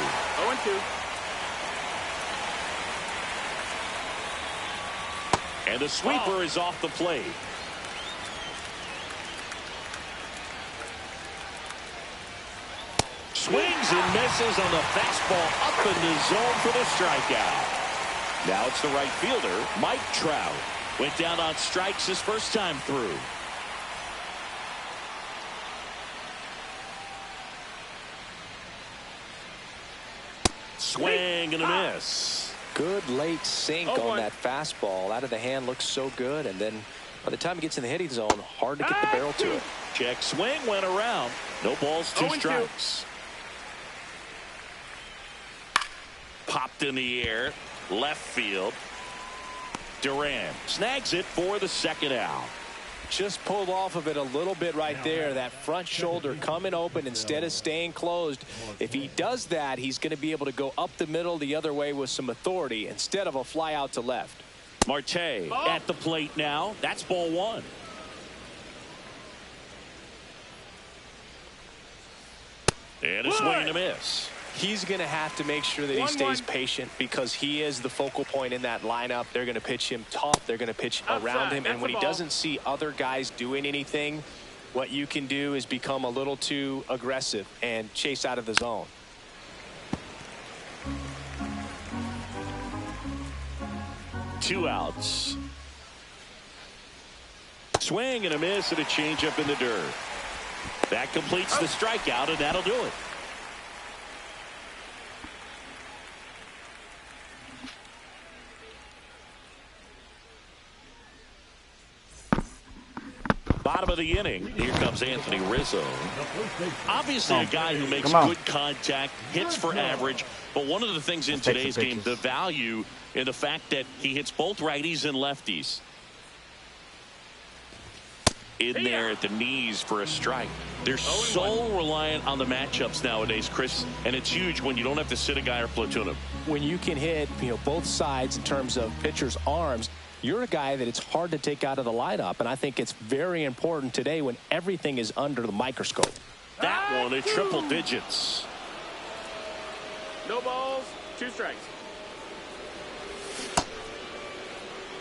0-2. And the sweeper is off the plate. Swings and misses on the fastball up in the zone for the strikeout. Now it's the right fielder, Mike Trout. Went down on strikes his first time through. Swing and a miss. Good late sink on that fastball. Out of the hand, looks so good. And then by the time he gets in the hitting zone, hard to get the barrel to it. Check swing went around. No balls, 2 strikes. Popped in the air. Left field. Duran snags it for the second out. Just pulled off of it a little bit right there. That front shoulder coming open instead of staying closed. If he does that, he's going to be able to go up the middle the other way with some authority instead of a fly out to left. Marte at the plate now. That's ball one. And a swing and a miss. He's going to have to make sure that he stays patient because he is the focal point in that lineup. They're going to pitch him tough. They're going to pitch around him. And when he doesn't see other guys doing anything, what you can do is become a little too aggressive and chase out of the zone. Two outs. Swing and a miss and a changeup in the dirt. That completes the strikeout, and that'll do it. Bottom of the inning. Here comes Anthony Rizzo. Obviously a guy who makes good contact, hits for average, but one of the things in today's game, the value in the fact that he hits both righties and lefties. In there at the knees for a strike. They're so reliant on the matchups nowadays, Chris, and it's huge when you don't have to sit a guy or platoon him. When you can hit, both sides in terms of pitchers' arms, you're a guy that it's hard to take out of the lineup, and I think it's very important today when everything is under the microscope. That one in triple digits. No balls, 2 strikes.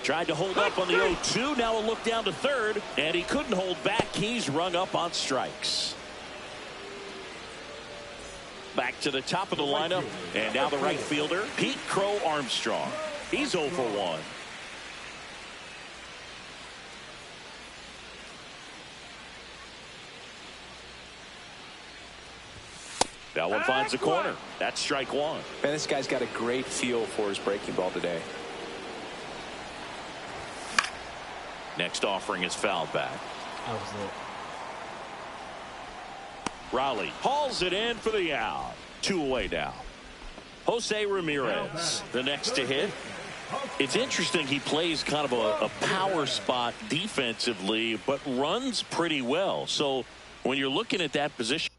Tried to hold up on the 0-2. Now a look down to third, and he couldn't hold back. He's rung up on strikes. Back to the top of the lineup, and now the right fielder, Pete Crow Armstrong. He's 0 for 1. That one finds the corner. That's strike one. Man, this guy's got a great feel for his breaking ball today. Next offering is fouled back. That was it. Raleigh hauls it in for the out. 2 away now. Jose Ramirez, the next to hit. It's interesting he plays kind of a power spot defensively, but runs pretty well. So when you're looking at that position,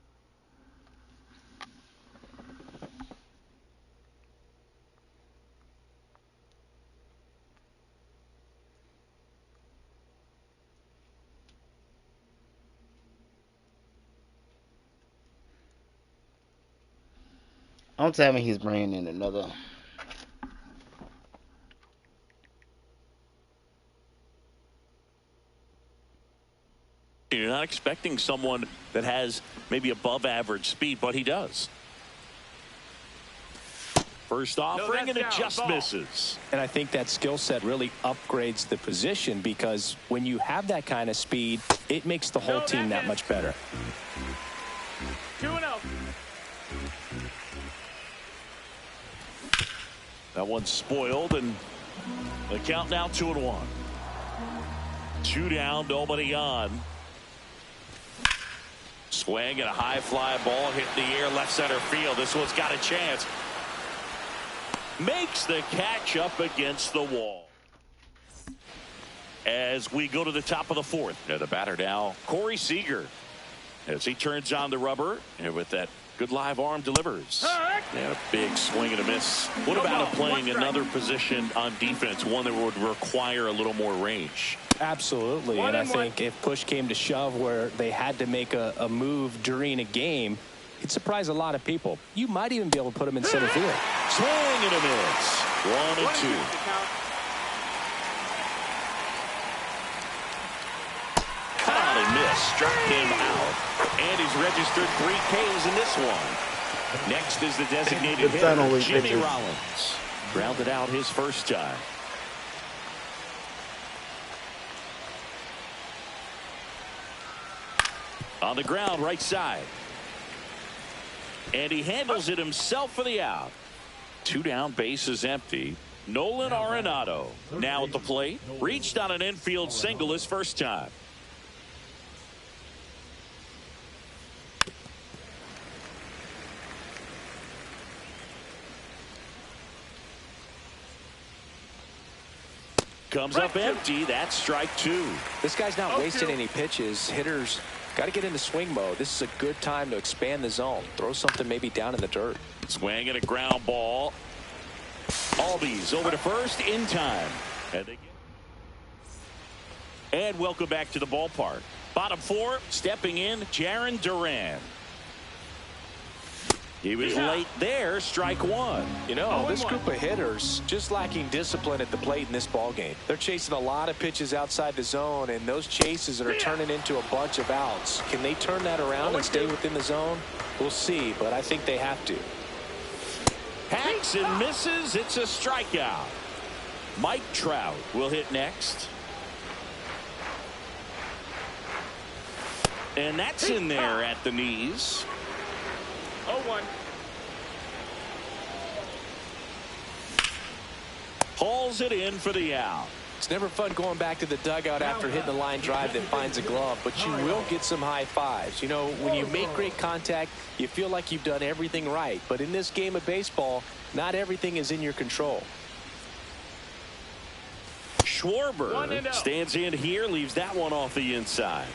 Don't tell me he's bringing in another. you're not expecting someone that has maybe above average speed, but he does. First offering, and it just misses. And I think that skill set really upgrades the position because when you have that kind of speed, it makes the whole team that much better. 2-0. That one's spoiled, and the count now 2-1. 2 down, nobody on. Swing and a high fly ball hit in the air, left center field. This one's got a chance. Makes the catch up against the wall. As we go to the top of the 4th. The batter now, Corey Seager. As he turns on the rubber, and with that good live arm delivers. And a big swing and a miss. What about him playing another position on defense, one that would require a little more range? Absolutely, and I think if push came to shove where they had to make a move during a game, it'd surprise a lot of people. You might even be able to put him in center field. Swing and a miss. 1-2. Caught and missed. Struck him out. And he's registered 3 Ks in this one. Next is the designated hitter, Jimmy Rollins. Grounded out his first time. On the ground, right side. And he handles it himself for the out. 2 down, base is empty. Nolan Arenado now at the plate. Reached on an infield single his first time. Comes up empty. That's strike two. This guy's not wasting any pitches. Hitters got to get into swing mode. This is a good time to expand the zone. Throw something maybe down in the dirt. Swing and a ground ball. Albies over to first in time. And welcome back to the ballpark. Bottom four, stepping in, Jarren Duran. He was late there, strike one. You know, this group of hitters just lacking discipline at the plate in this ball game. They're chasing a lot of pitches outside the zone, and those chases are turning into a bunch of outs. Can they turn that around and stay within the zone? We'll see, but I think they have to. Hacks and misses. It's a strikeout. Mike Trout will hit next. And that's in there at the knees. 0-1. Hauls it in for the out. It's never fun going back to the dugout after hitting a line drive that finds a glove, but you will get some high fives. You know, when you make great contact, you feel like you've done everything right. But in this game of baseball, not everything is in your control. Schwarber stands in here, leaves that one off the inside.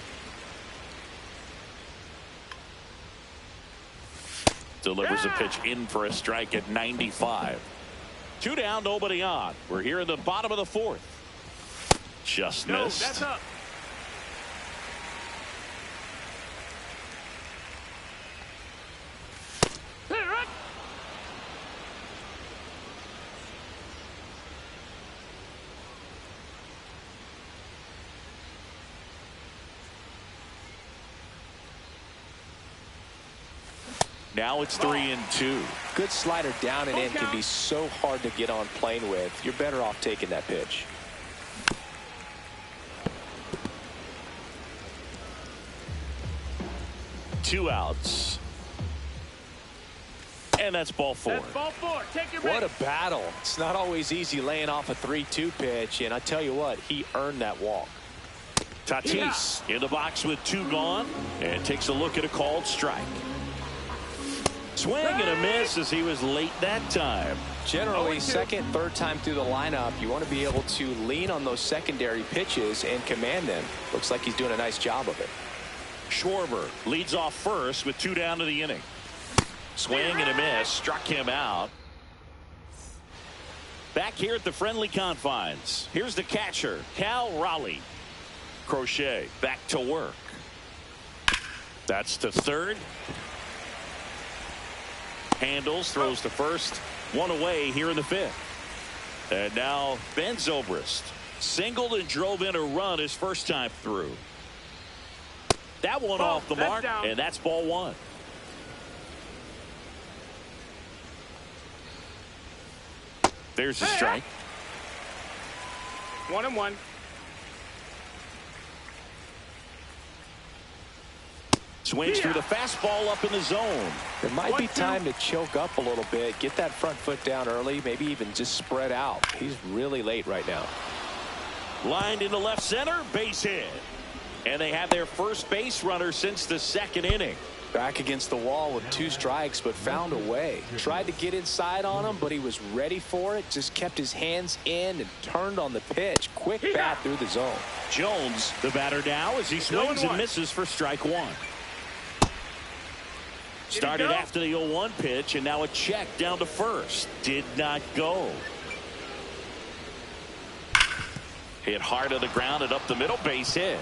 Delivers a pitch in for a strike at 95. 2 down, nobody on. We're here in the bottom of the fourth. Just missed. That's up. Now it's 3-2. Good slider down and in can be so hard to get on plane with. You're better off taking that pitch. Two outs. And that's ball four. That's ball four. Take your What a battle. It's not always easy laying off a 3-2 pitch, and I tell you what, he earned that walk. Tatis in the box with 2 gone and takes a look at a called strike. Swing and a miss as he was late that time. Generally, second, third time through the lineup, you want to be able to lean on those secondary pitches and command them. Looks like he's doing a nice job of it. Schwarber leads off first with 2 down to the inning. Swing and a miss, struck him out. Back here at the friendly confines, here's the catcher, Cal Raleigh. Crochet back to work. That's to third. Handles, throws to first. 1 away here in the 5th. And now Ben Zobrist singled and drove in a run his first time through. That one off the mark, and that's ball 1. There's the strike. 1-1. Swings through the fastball up in the zone. It might be time to choke up a little bit, get that front foot down early, maybe even just spread out. He's really late right now. Lined into left center, base hit. And they have their first base runner since the 2nd inning. Back against the wall with 2 strikes, but found a way. Tried to get inside on him, but he was ready for it. Just kept his hands in and turned on the pitch. Quick bat through the zone. Jones, the batter now, as he swings and misses for strike 1. Started after the 0-1 pitch, and now a check down to first. Did not go. Hit hard to the ground and up the middle, base hit.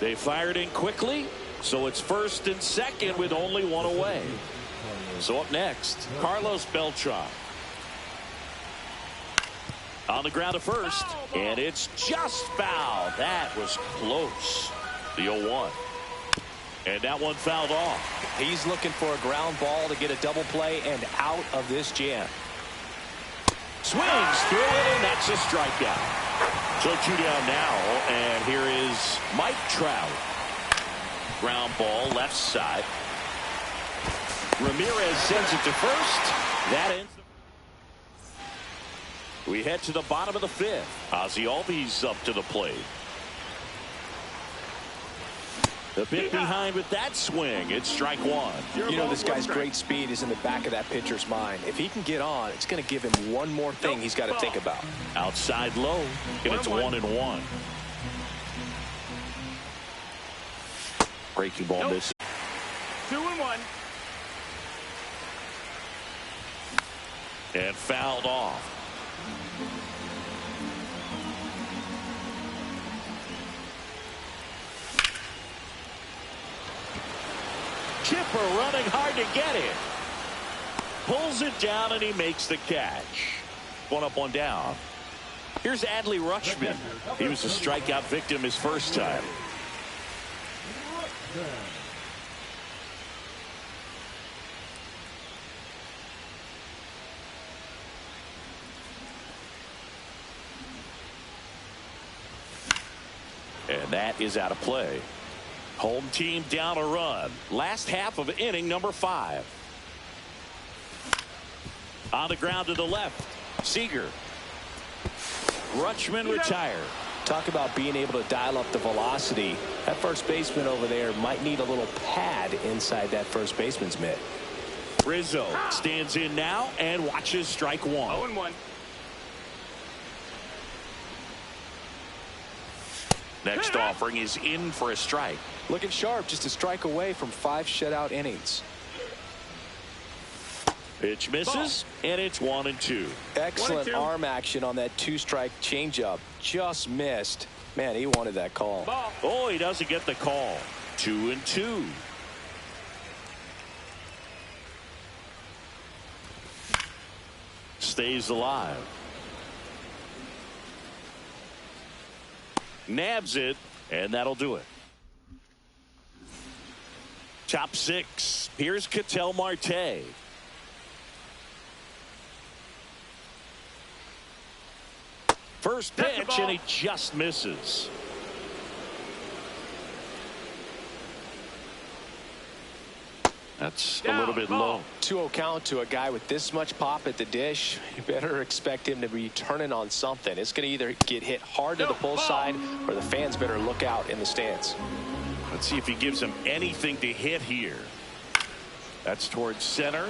They fired in quickly, so it's first and second with only 1 away. So up next, Carlos Beltran. On the ground to first, and it's just foul. That was close. The 0-1. And that one fouled off. He's looking for a ground ball to get a double play and out of this jam. Swings through it, and that's a strikeout. So 2 down now, and here is Mike Trout. Ground ball left side. Ramirez sends it to first. That ends. We head to the bottom of the 5th. Ozzie Albies up to the plate. A bit behind with that swing. It's strike one. You know, this guy's great speed is in the back of that pitcher's mind. If he can get on, it's going to give him one more thing he's got to think about. Outside low, and it's 1-1. Breaking ball miss. 2-1. And fouled off. Chipper running hard to get it. Pulls it down and he makes the catch. 1 up, 1 down. Here's Adley Rutschman. He was a strikeout victim his first time. And that is out of play. Home team down a run. Last half of inning number 5. On the ground to the left. Seager. Rutschman retired. Talk about being able to dial up the velocity. That first baseman over there might need a little pad inside that first baseman's mitt. Rizzo stands in now and watches strike 1. 0-1. Next offering is in for a strike. Looking sharp, just a strike away from 5 shutout innings. Pitch misses, and it's 1-2. Excellent arm action on that 2-strike changeup. Just missed. Man, he wanted that call. Oh, he doesn't get the call. 2-2. Stays alive. Nabs it, and that'll do it. Top 6. Here's Ketel Marte. First pitch, and he just misses. That's a little bit low. 2-0 count to a guy with this much pop at the dish. You better expect him to be turning on something. It's going to either get hit hard to the pull side, or the fans better look out in the stands. Let's see if he gives him anything to hit here. That's towards center.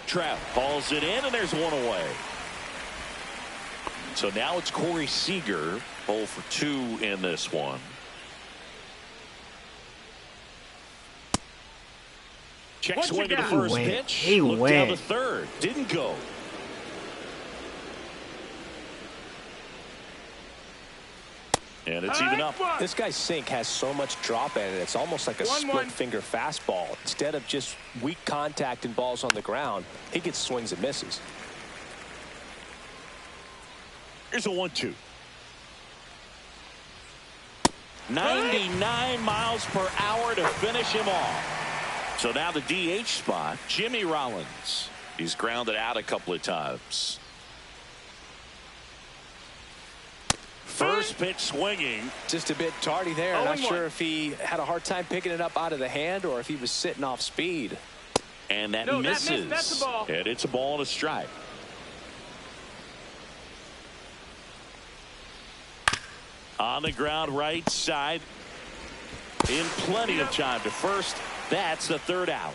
Trout hauls it in, and there's 1 away. So now it's Corey Seager, 0 for 2 in this one. Check swing to the first pitch. He Looked went down to third. Didn't go. And it's even up. This guy's sink has so much drop in it. It's almost like a split finger fastball. Instead of just weak contact and balls on the ground, he gets swings and misses. Here's a 1-2. 99 miles per hour to finish him off. So now the DH spot, Jimmy Rollins. He's grounded out a couple of times. First pitch swinging. Just a bit tardy there. Not sure if he had a hard time picking it up out of the hand or if he was sitting off speed. And that misses. That's a ball. And it's a ball and a strike. On the ground right side. In plenty of time to first. That's the 3rd out.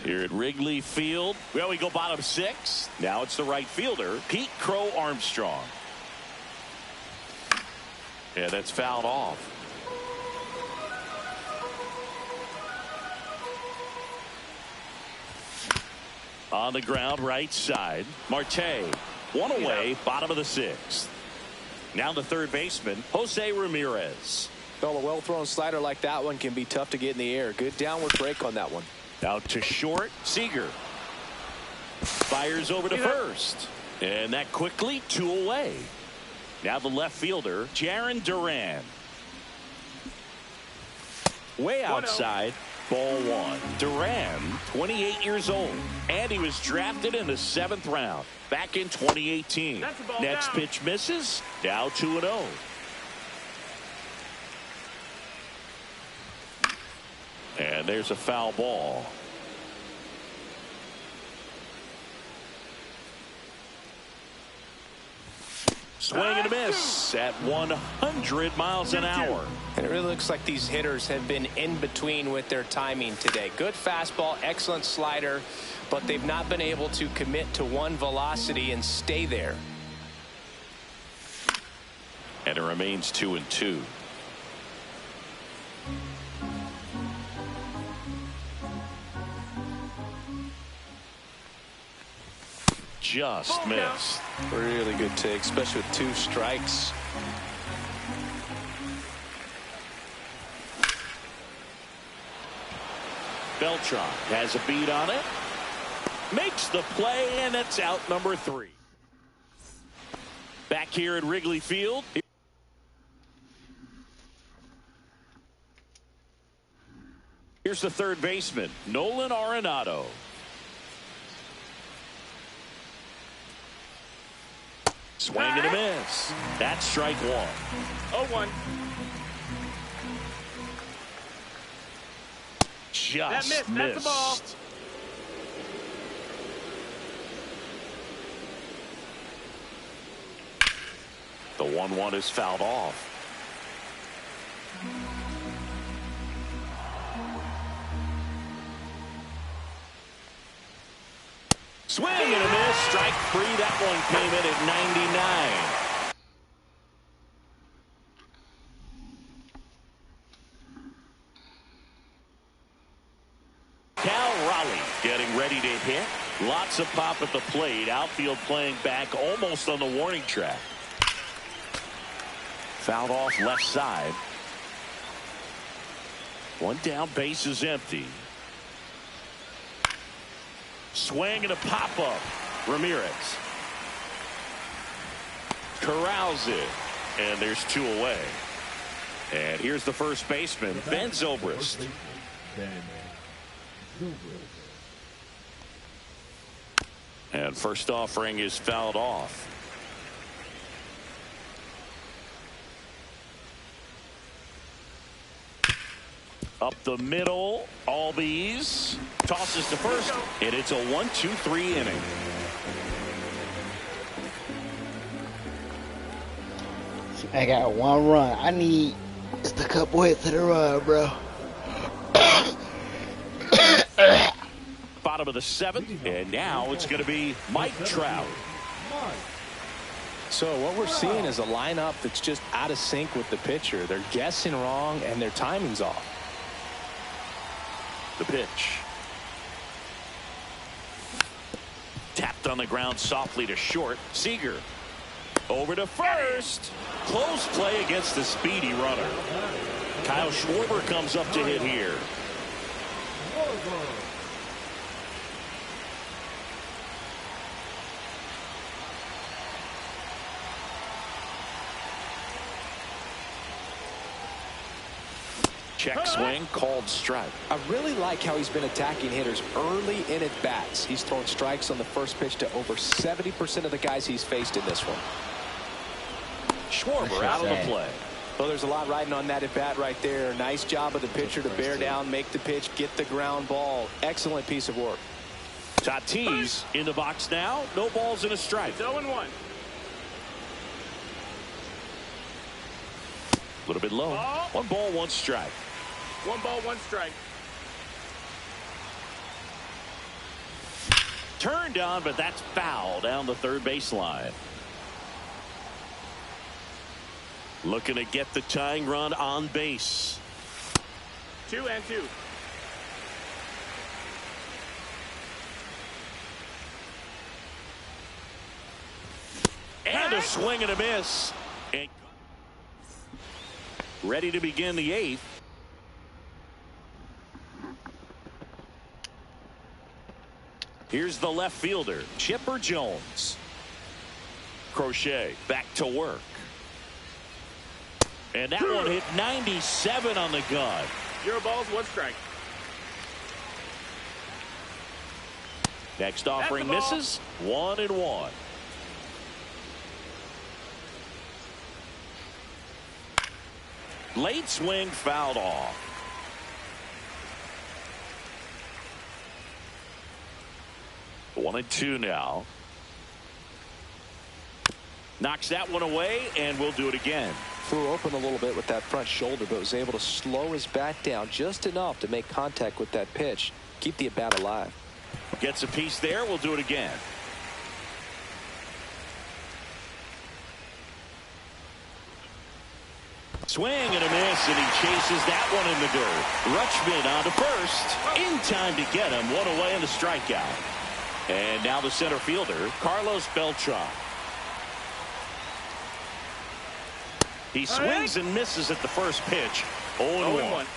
Here at Wrigley Field. Well, we go bottom 6. Now it's the right fielder, Pete Crow Armstrong. Yeah, that's fouled off. On the ground right side. Marte. 1 away, bottom of the 6th. Now the third baseman, Jose Ramirez. Well, a well-thrown slider like that one can be tough to get in the air. Good downward break on that one. Out to short, Seager. Fires over to first. And that quickly 2 away. Now the left fielder, Jarren Duran. Way outside. Ball 1. Duran, 28 years old, and he was drafted in the 7th round back in 2018. Next pitch misses. Now 2-0. And there's a foul ball. Swing and a miss at 100 miles an hour. And it really looks like these hitters have been in between with their timing today. Good fastball, excellent slider, but they've not been able to commit to one velocity and stay there. And it remains 2-2. Just missed. Really good take, especially with 2 strikes. Beltran has a beat on it. Makes the play, and it's out number 3. Back here at Wrigley Field. Here's the third baseman, Nolan Arenado. Swing and a miss. That's strike 1. 0-1. Just missed. missed. That's the ball. The 1-1 is fouled off. Swing and a miss. Strike 3. That one came in at 99. Cal Raleigh getting ready to hit. Lots of pop at the plate. Outfield playing back almost on the warning track. Fouled off left side. One down, base is empty. Swing and a pop-up. Ramirez corrals it, and there's 2 away. And here's the first baseman, Ben Zobrist. And first offering is fouled off. Up the middle, Albies tosses to first, and it's a 1-2-3 inning. I got 1 run. I need just a couple hits to the run, bro. Bottom of the 7th, and now it's going to be Mike Trout. So what we're seeing is a lineup that's just out of sync with the pitcher. They're guessing wrong, and their timing's off. The pitch. Tapped on the ground softly to short. Seager over to first. Close play against the speedy runner. Kyle Schwarber comes up to hit here. Check swing, called strike. I really like how he's been attacking hitters early in at bats. He's thrown strikes on the first pitch to over 70% of the guys he's faced in this one. Schwarber out of the play. Well, there's a lot riding on that at bat right there. Nice job of the pitcher to bear down, make the pitch, get the ground ball. Excellent piece of work. Tatis in the box now. No balls and a strike. 0-1. A little bit low. 1 ball, 1 strike. 1 ball, 1 strike. Turned on, but that's foul down the third baseline. Looking to get the tying run on base. 2-2. And a swing and a miss. And ready to begin the 8th. Here's the left fielder, Chipper Jones. Crochet back to work. And that one hit 97 on the gun. 0 balls, 1 strike. Next offering misses. 1-1. Late swing fouled off. One and two now. Knocks that one away, and we'll do it again. Flew open a little bit with that front shoulder, but was able to slow his bat down just enough to make contact with that pitch. Keep the at-bat alive. Gets a piece there. We'll do it again. Swing and a miss, and he chases that one in the dirt. Rutschman on to first. In time to get him. One away and a strikeout. And now the center fielder, Carlos Beltran. He swings and misses at the first pitch. 0-1.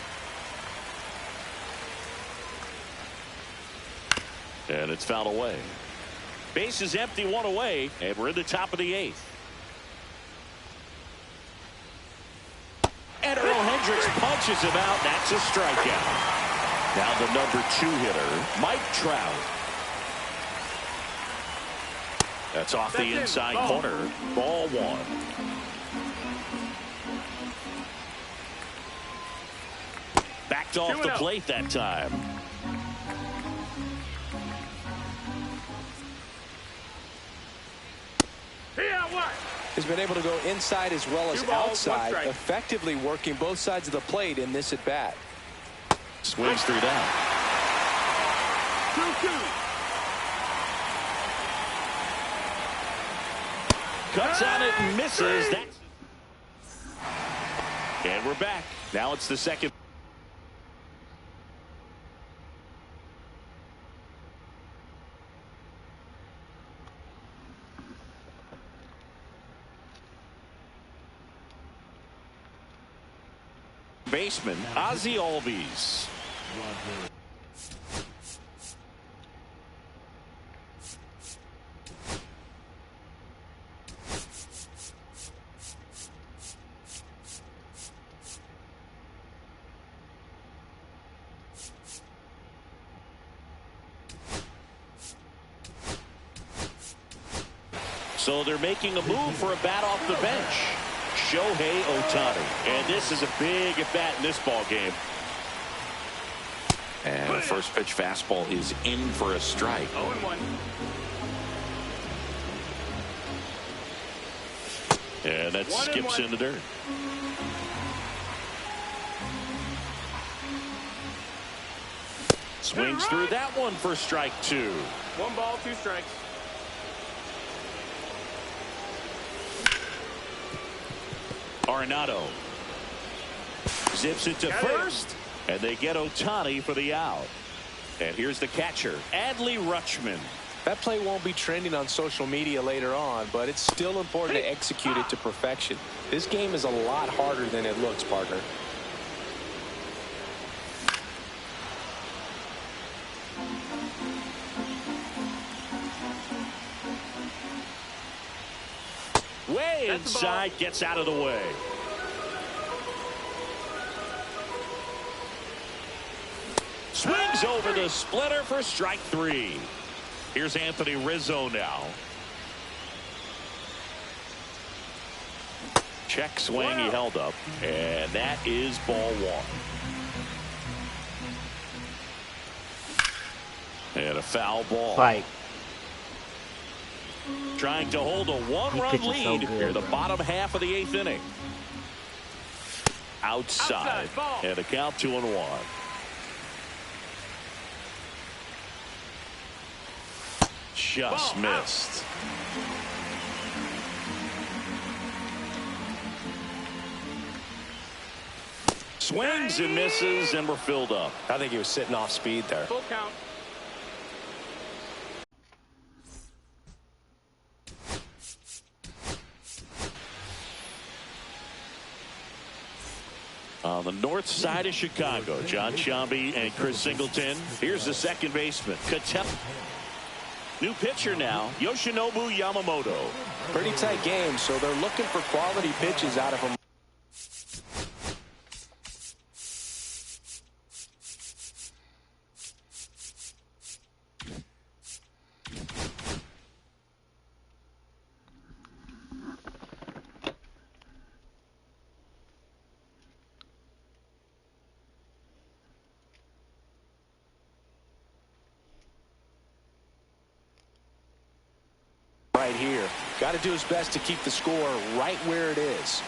And it's fouled away. Base is empty, one away, and we're in the top of the 8th. And Earl Hendricks punches him out. That's a strikeout. Now the number 2 hitter, Mike Trout. That's off the inside corner. Ball 1. Backed off the plate that time. He's been able to go inside as well as outside, effectively working both sides of the plate in this at bat. Swings through that. 2-2. Cuts on it and misses. That's... And we're back. Now it's the second. Baseman Ozzie Albies. So they're making a move for a bat off the bench. Shohei Ohtani. And this is a big at bat in this ball game. And the first pitch fastball is in for a strike. 0-1. And that skips in the dirt. Swings through that one for strike 2. 1 ball, 2 strikes. Arenado zips it to first, and they get Ohtani for the out. And here's the catcher, Adley Rutschman. That play won't be trending on social media later on, but it's still important to execute it to perfection. This game is a lot harder than it looks, partner. Way inside, gets out of the way. Swings over the splitter for strike 3. Here's Anthony Rizzo now. Check swing, he held up, and that is ball 1. And a foul ball. Fight. Trying to hold a 1-run lead here, the bottom half of the 8th inning. Outside and a count 2-1. Just missed. Swings and misses, and we're filled up. I think he was sitting off speed there. Full count. On the north side of Chicago, John Sciambi and Chris Singleton. Here's the second baseman, Couldnt. New pitcher now, Yoshinobu Yamamoto. Pretty tight game, so they're looking for quality pitches out of him. right here. Got to do his best to keep the score right where it is.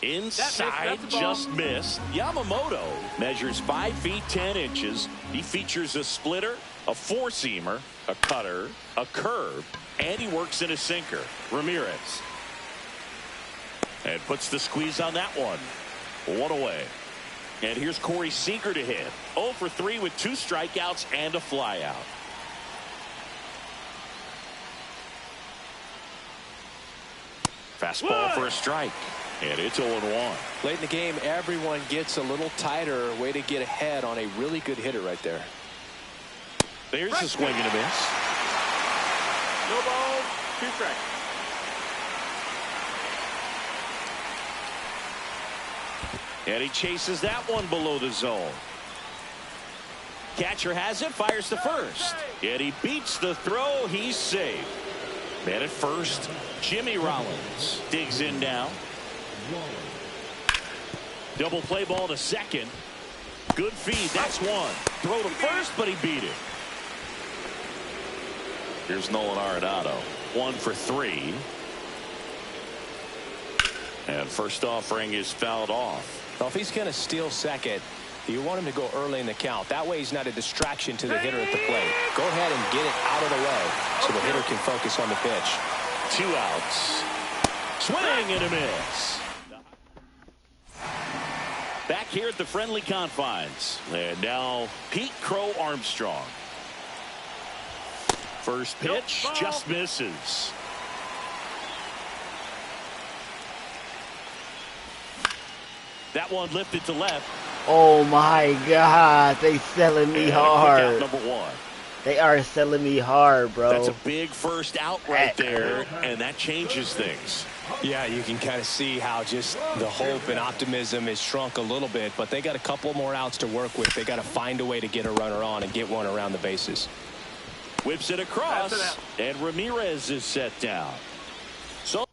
Inside, just missed. Yamamoto measures 5 feet 10 inches. He features a splitter, a four-seamer, a cutter, a curve, and he works in a sinker. Ramirez. And puts the squeeze on that one. One away. And here's Corey Seager to hit. 0 for 3 with 2 strikeouts and a flyout. Fastball for a strike. And it's 0-1. Late in the game, everyone gets a little tighter. Way to get ahead on a really good hitter right there. There's a swing and a miss. No ball, 2 strikes. And he chases that one below the zone. Catcher has it, fires to first. And he beats the throw. He's safe. Man at first, Jimmy Rollins digs in now. Double play ball to second. Good feed. That's one. Throw to first, but he beat it. Here's Nolan Arenado. 1 for 3. And first offering is fouled off. Well, if he's going to steal second, you want him to go early in the count. That way he's not a distraction to the hitter at the plate. Go ahead and get it out of the way so the hitter can focus on the pitch. 2 outs. Swing and a miss. Back here at the friendly confines. And now Pete Crow Armstrong. First pitch just misses. That one lifted to left. Oh my God, they selling me hard. Number 1. They are selling me hard, bro. That's a big first out right there, and that changes things. Yeah, you can kind of see how just the hope and optimism is shrunk a little bit, but they got a couple more outs to work with. They got to find a way to get a runner on and get one around the bases. Whips it across, and Ramirez is set down. So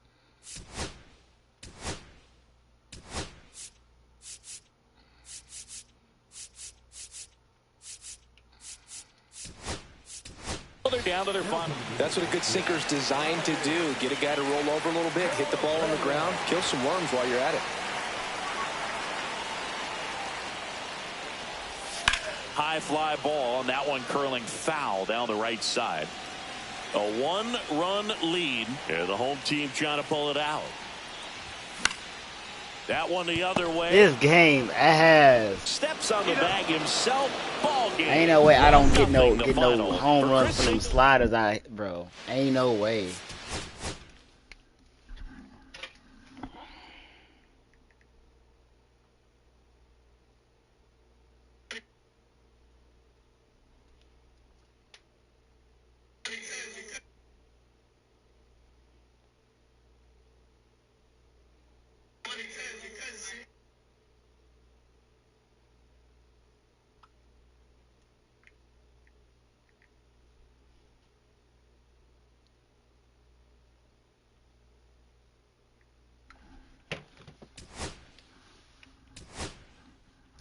they're down to their final. That's what a good sinker's designed to do. Get a guy to roll over a little bit, hit the ball on the ground, kill some worms while you're at it. High fly ball, and that one curling foul down the right side. A 1-run lead, and the home team trying to pull it out. That one the other way. This game ass. Steps on the bag himself. Ball game. Ain't no way I don't get no final home for runs for them sliders. Bro, ain't no way.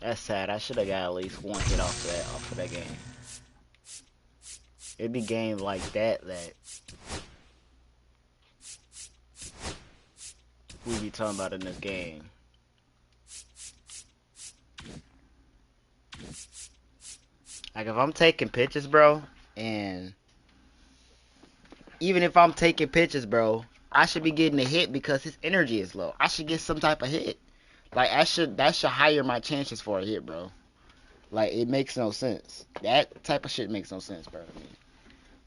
That's sad. I should have got at least one hit off of that game. It'd be games like that we be talking about in this game. Like if I'm taking pitches, bro, and even if I'm taking pitches, bro, I should be getting a hit because his energy is low. I should get some type of hit. Like that should higher my chances for a hit, bro. Like it makes no sense. That type of shit makes no sense, bro. To me.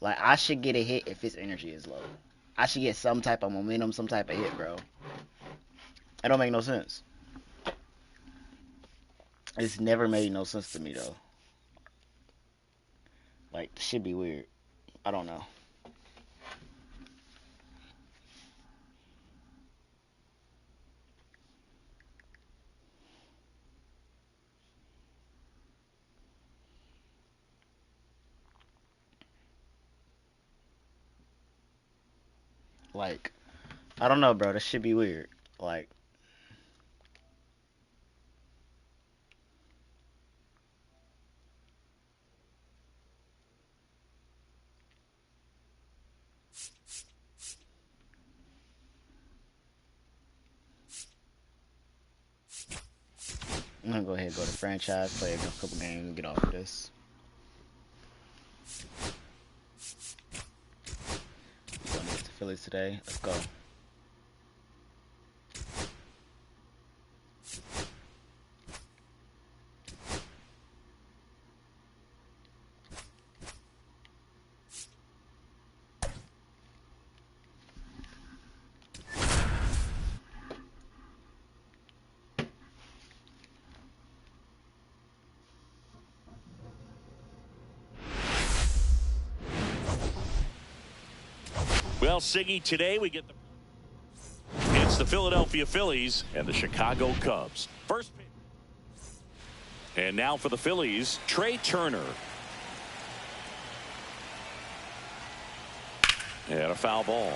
Like I should get a hit if his energy is low. I should get some type of momentum, some type of hit, bro. It don't make no sense. It's never made no sense to me though. Like shit be weird. I don't know. Like, I don't know, bro. This should be weird. Like, I'm gonna go ahead and go to franchise, play a couple games, and get off of this. I'm going to get the Phillies today. Let's go. Well, Siggy, today we get it's the Philadelphia Phillies and the Chicago Cubs. First pitch. And now for the Phillies, Trey Turner. And a foul ball.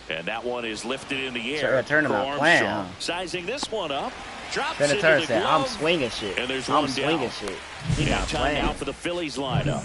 And that one is lifted in the air. Turner not playing, huh? Sizing this one up. Drops Turner into the said, glove. I'm swinging shit. And there's I'm one swinging down. shit. He And not time playing. now for the Phillies lineup.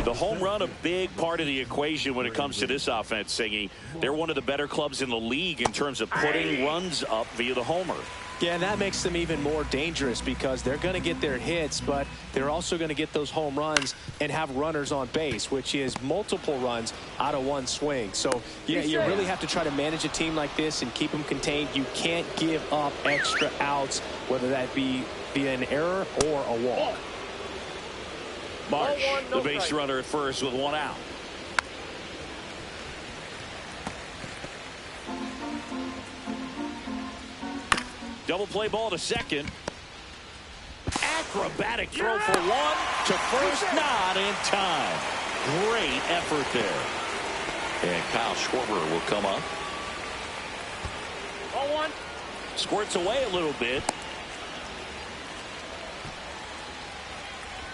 The home run, a big part of the equation when it comes to this offense, Siggy. They're one of the better clubs in the league in terms of putting runs up via the homer. Yeah, and that makes them even more dangerous because they're going to get their hits, but they're also going to get those home runs and have runners on base, which is multiple runs out of one swing. So, yeah, you really have to try to manage a team like this and keep them contained. You can't give up extra outs, whether that be via an error or a walk. Marsh, the base runner at first with one out. Double play ball to second. Acrobatic throw for one. To first, not in time. Great effort there. And Kyle Schwarber will come up. 0-1. Squirts away a little bit.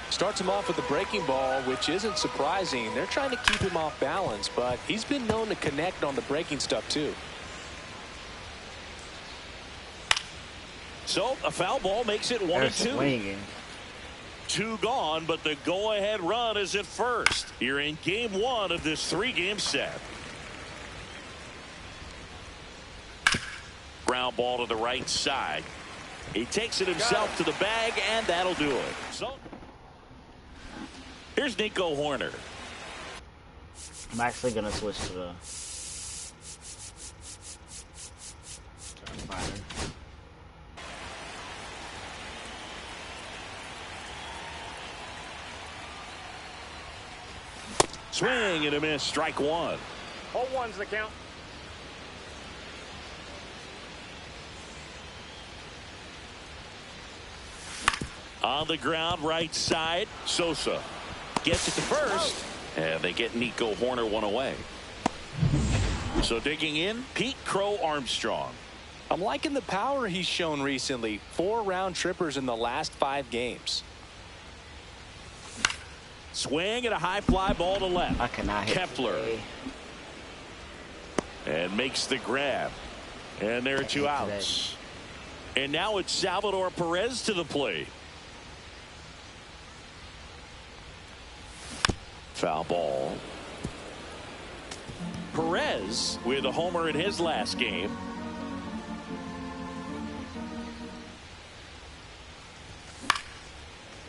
Starts him off with the breaking ball, which isn't surprising. They're trying to keep him off balance, but he's been known to connect on the breaking stuff too. So a foul ball makes it 1-2. Swinging. 2 gone, but the go-ahead run is at first. You're in game 1 of this 3-game set. Ground ball to the right side. He takes it himself to the bag, and that'll do it. So here's Nico Horner. I'm actually gonna switch to the fighter. Swing and a miss. Strike one. 0-1's the count. On the ground, right side. Sosa gets it to first. And they get Nico Horner one away. So digging in, Pete Crow Armstrong. I'm liking the power he's shown recently. 4 round trippers in the last 5 games. Swing and a high fly ball to left. I cannot hit Kepler. And makes the grab. And there are 2 outs. And now it's Salvador Perez to the plate. Foul ball. Perez with a homer in his last game.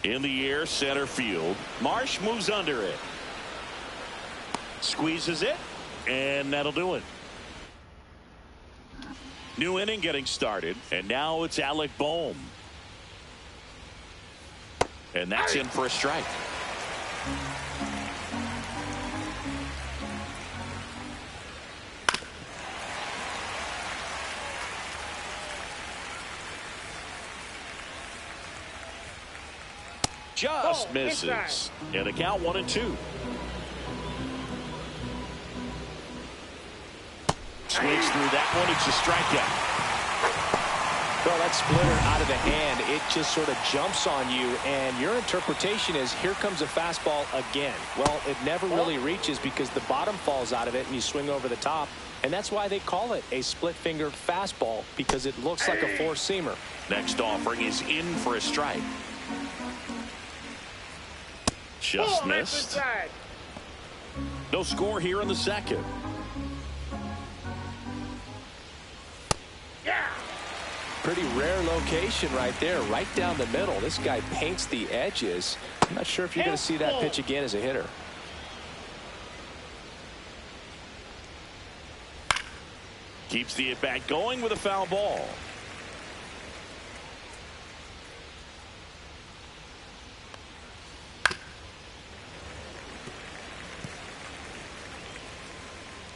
In the air, center field. Marsh moves under it. Squeezes it, and that'll do it. New inning getting started, and now it's Alec Bohm. And that's in for a strike. Just misses. And the count 1-2. Swings through that one. It's a strikeout. Well, that splitter out of the hand, it just sort of jumps on you, and your interpretation is here comes a fastball again. Well, it never really reaches because the bottom falls out of it and you swing over the top, and that's why they call it a split-fingered fastball, because it looks like a four-seamer. Next offering is in for a strike. Just missed. No score here in the second. pretty rare location right there, right down the middle. This guy paints the edges. I'm not sure if you're going to see that pitch again as a hitter. Keeps the at-bat going with a foul ball.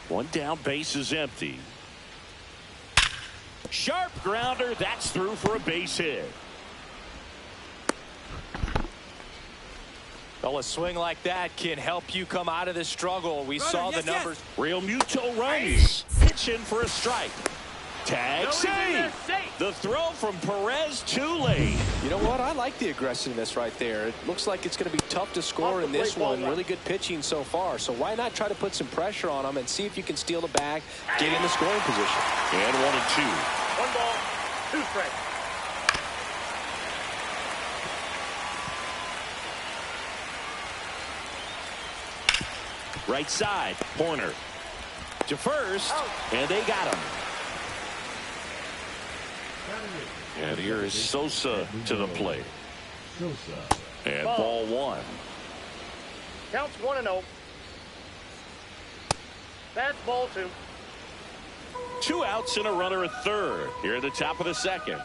One down, base is empty. Sharp grounder, that's through for a base hit. Well, a swing like that can help you come out of this struggle. We saw the numbers. Realmuto runs, pitching for a strike. Tag save. The throw from Perez too late. You know what? I like the aggressiveness right there. It looks like it's going to be tough to score in this one. Really good pitching so far. So why not try to put some pressure on them and see if you can steal the bag, get in the scoring position. And 1-2. 1 ball, 2 strikes. Right side, Horner to first, and they got him. And here is Sosa to the plate. And ball 1. Counts 1-0. That's ball 2. 2 outs and a runner at third. Here at the top of the second.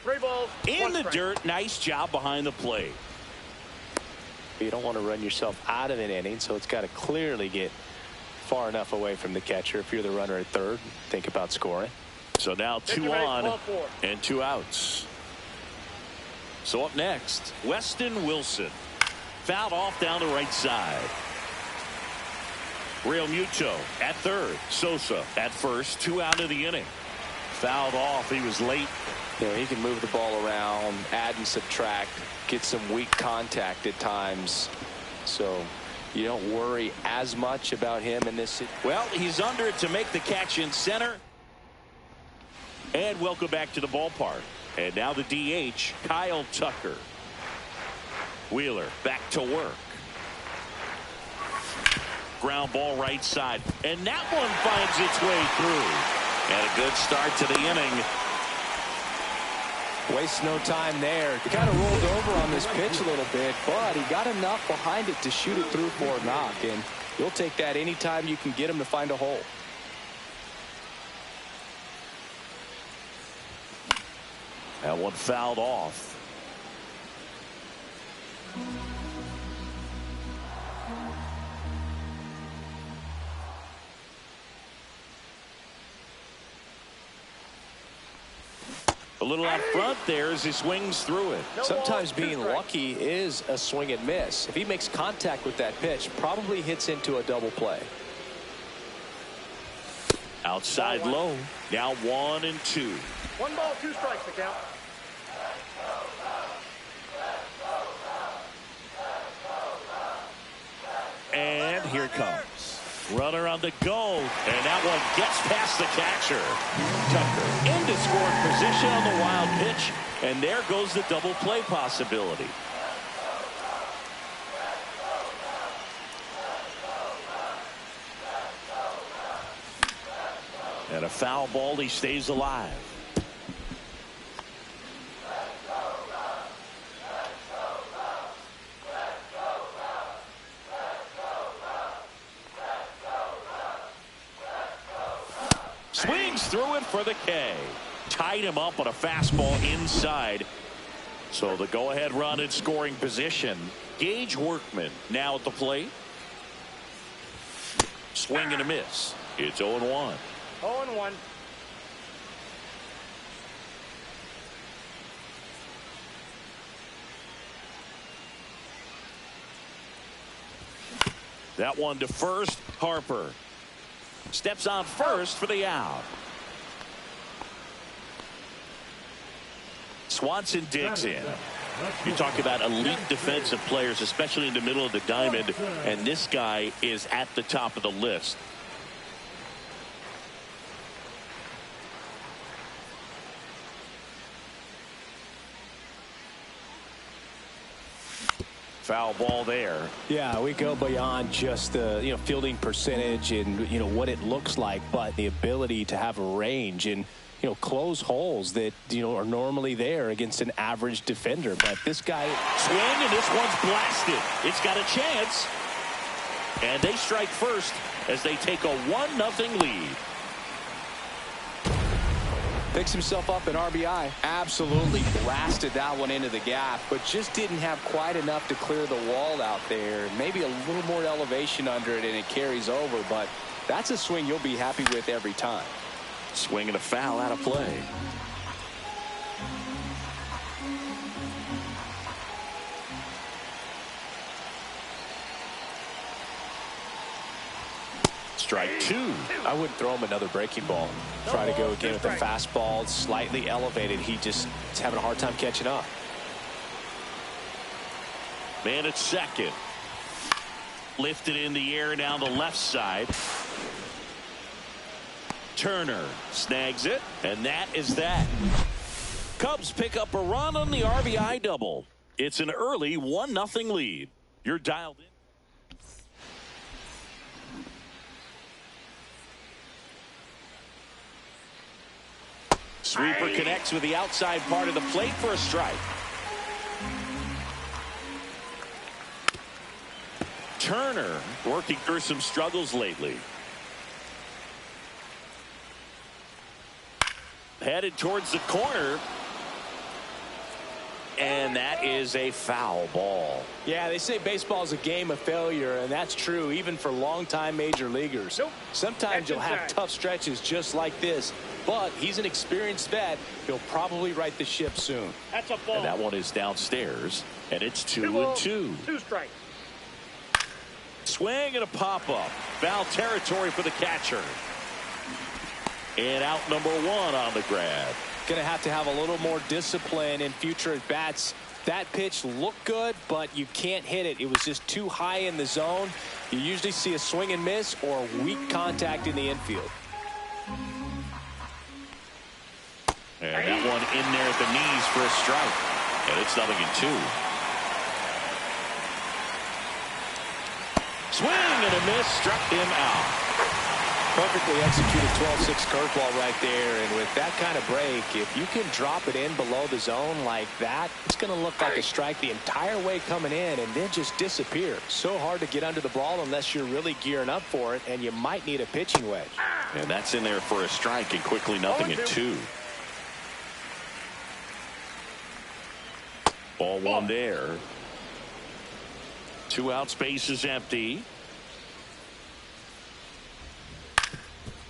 Three balls. In the dirt, nice job behind the plate. You don't want to run yourself out of an inning, so it's got to clearly get far enough away from the catcher. If you're the runner at third, think about scoring. So now 2 on and 2 outs. So up next, Weston Wilson. Fouled off down the right side. Realmuto at third. Sosa at first. 2 out of the inning. Fouled off. He was late. You know, he can move the ball around, add and subtract, get some weak contact at times. So you don't worry as much about him in this. Well, he's under it to make the catch in center. And welcome back to the ballpark. And now the DH, Kyle Tucker. Wheeler back to work. Ground ball right side. And that one finds its way through. And a good start to the inning. Wastes no time there. He kind of rolled over on this pitch a little bit, but he got enough behind it to shoot it through for a knock. And you'll take that anytime you can get him to find a hole. That one fouled off. A little out front there as he swings through it. Sometimes being lucky is a swing and miss. If he makes contact with that pitch, probably hits into a double play. Outside low. Now 1-2. 1 ball, 2 strikes to count. And here it comes. Runner on the go, and that one gets past the catcher. Tucker into scoring position on the wild pitch, and there goes the double play possibility. And a foul ball, he stays alive. Swings through it for the K. Tied him up on a fastball inside. So the go-ahead run in scoring position. Gage Workman now at the plate. Swing and a miss. It's 0-1. 0-1. That one to first. Harper steps on first for the out. Swanson digs in. You talk about elite defensive players, especially in the middle of the diamond, and this guy is at the top of the list. Foul ball there. Yeah, we go beyond just the fielding percentage and what it looks like, but the ability to have a range and close holes that are normally there against an average defender. But this guy swing, and this one's blasted. It's got a chance, and they strike first as they take a 1-0 lead. Picks himself up an RBI. Absolutely blasted that one into the gap, but just didn't have quite enough to clear the wall out there. Maybe a little more elevation under it, and it carries over, but that's a swing you'll be happy with every time. Swing and a foul out of play. Strike 2. I wouldn't throw him another breaking ball. Try to go again with the fastball, slightly elevated. He just is having a hard time catching up. Man at second. Lifted in the air down the left side. Turner snags it, and that is that. Cubs pick up a run on the RBI double. It's an early 1-0 lead. You're dialed in. Sweeper connects with the outside part of the plate for a strike. Turner working through some struggles lately. Headed towards the corner. And that is a foul ball. Yeah, they say baseball is a game of failure, and that's true even for longtime major leaguers. Sometimes you'll have tough stretches just like this, but he's an experienced vet. He'll probably right the ship soon. That's a ball. And that one is downstairs, and it's 2-2. 2 strikes. Swing and a pop-up. Foul territory for the catcher. And out number 1 on the grab. Going to have a little more discipline in future at bats. That pitch looked good, but you can't hit it. It was just too high in the zone. You usually see a swing and miss or weak contact in the infield. And that one in there at the knees for a strike. And it's 0-2. Swing and a miss, struck him out. Perfectly executed 12-6 curveball right there, and with that kind of break, if you can drop it in below the zone like that, it's going to look like a strike the entire way coming in and then just disappear. So hard to get under the ball unless you're really gearing up for it, and you might need a pitching wedge. And that's in there for a strike, and quickly 0-2. Ball 1 there. 2 outs, base is empty.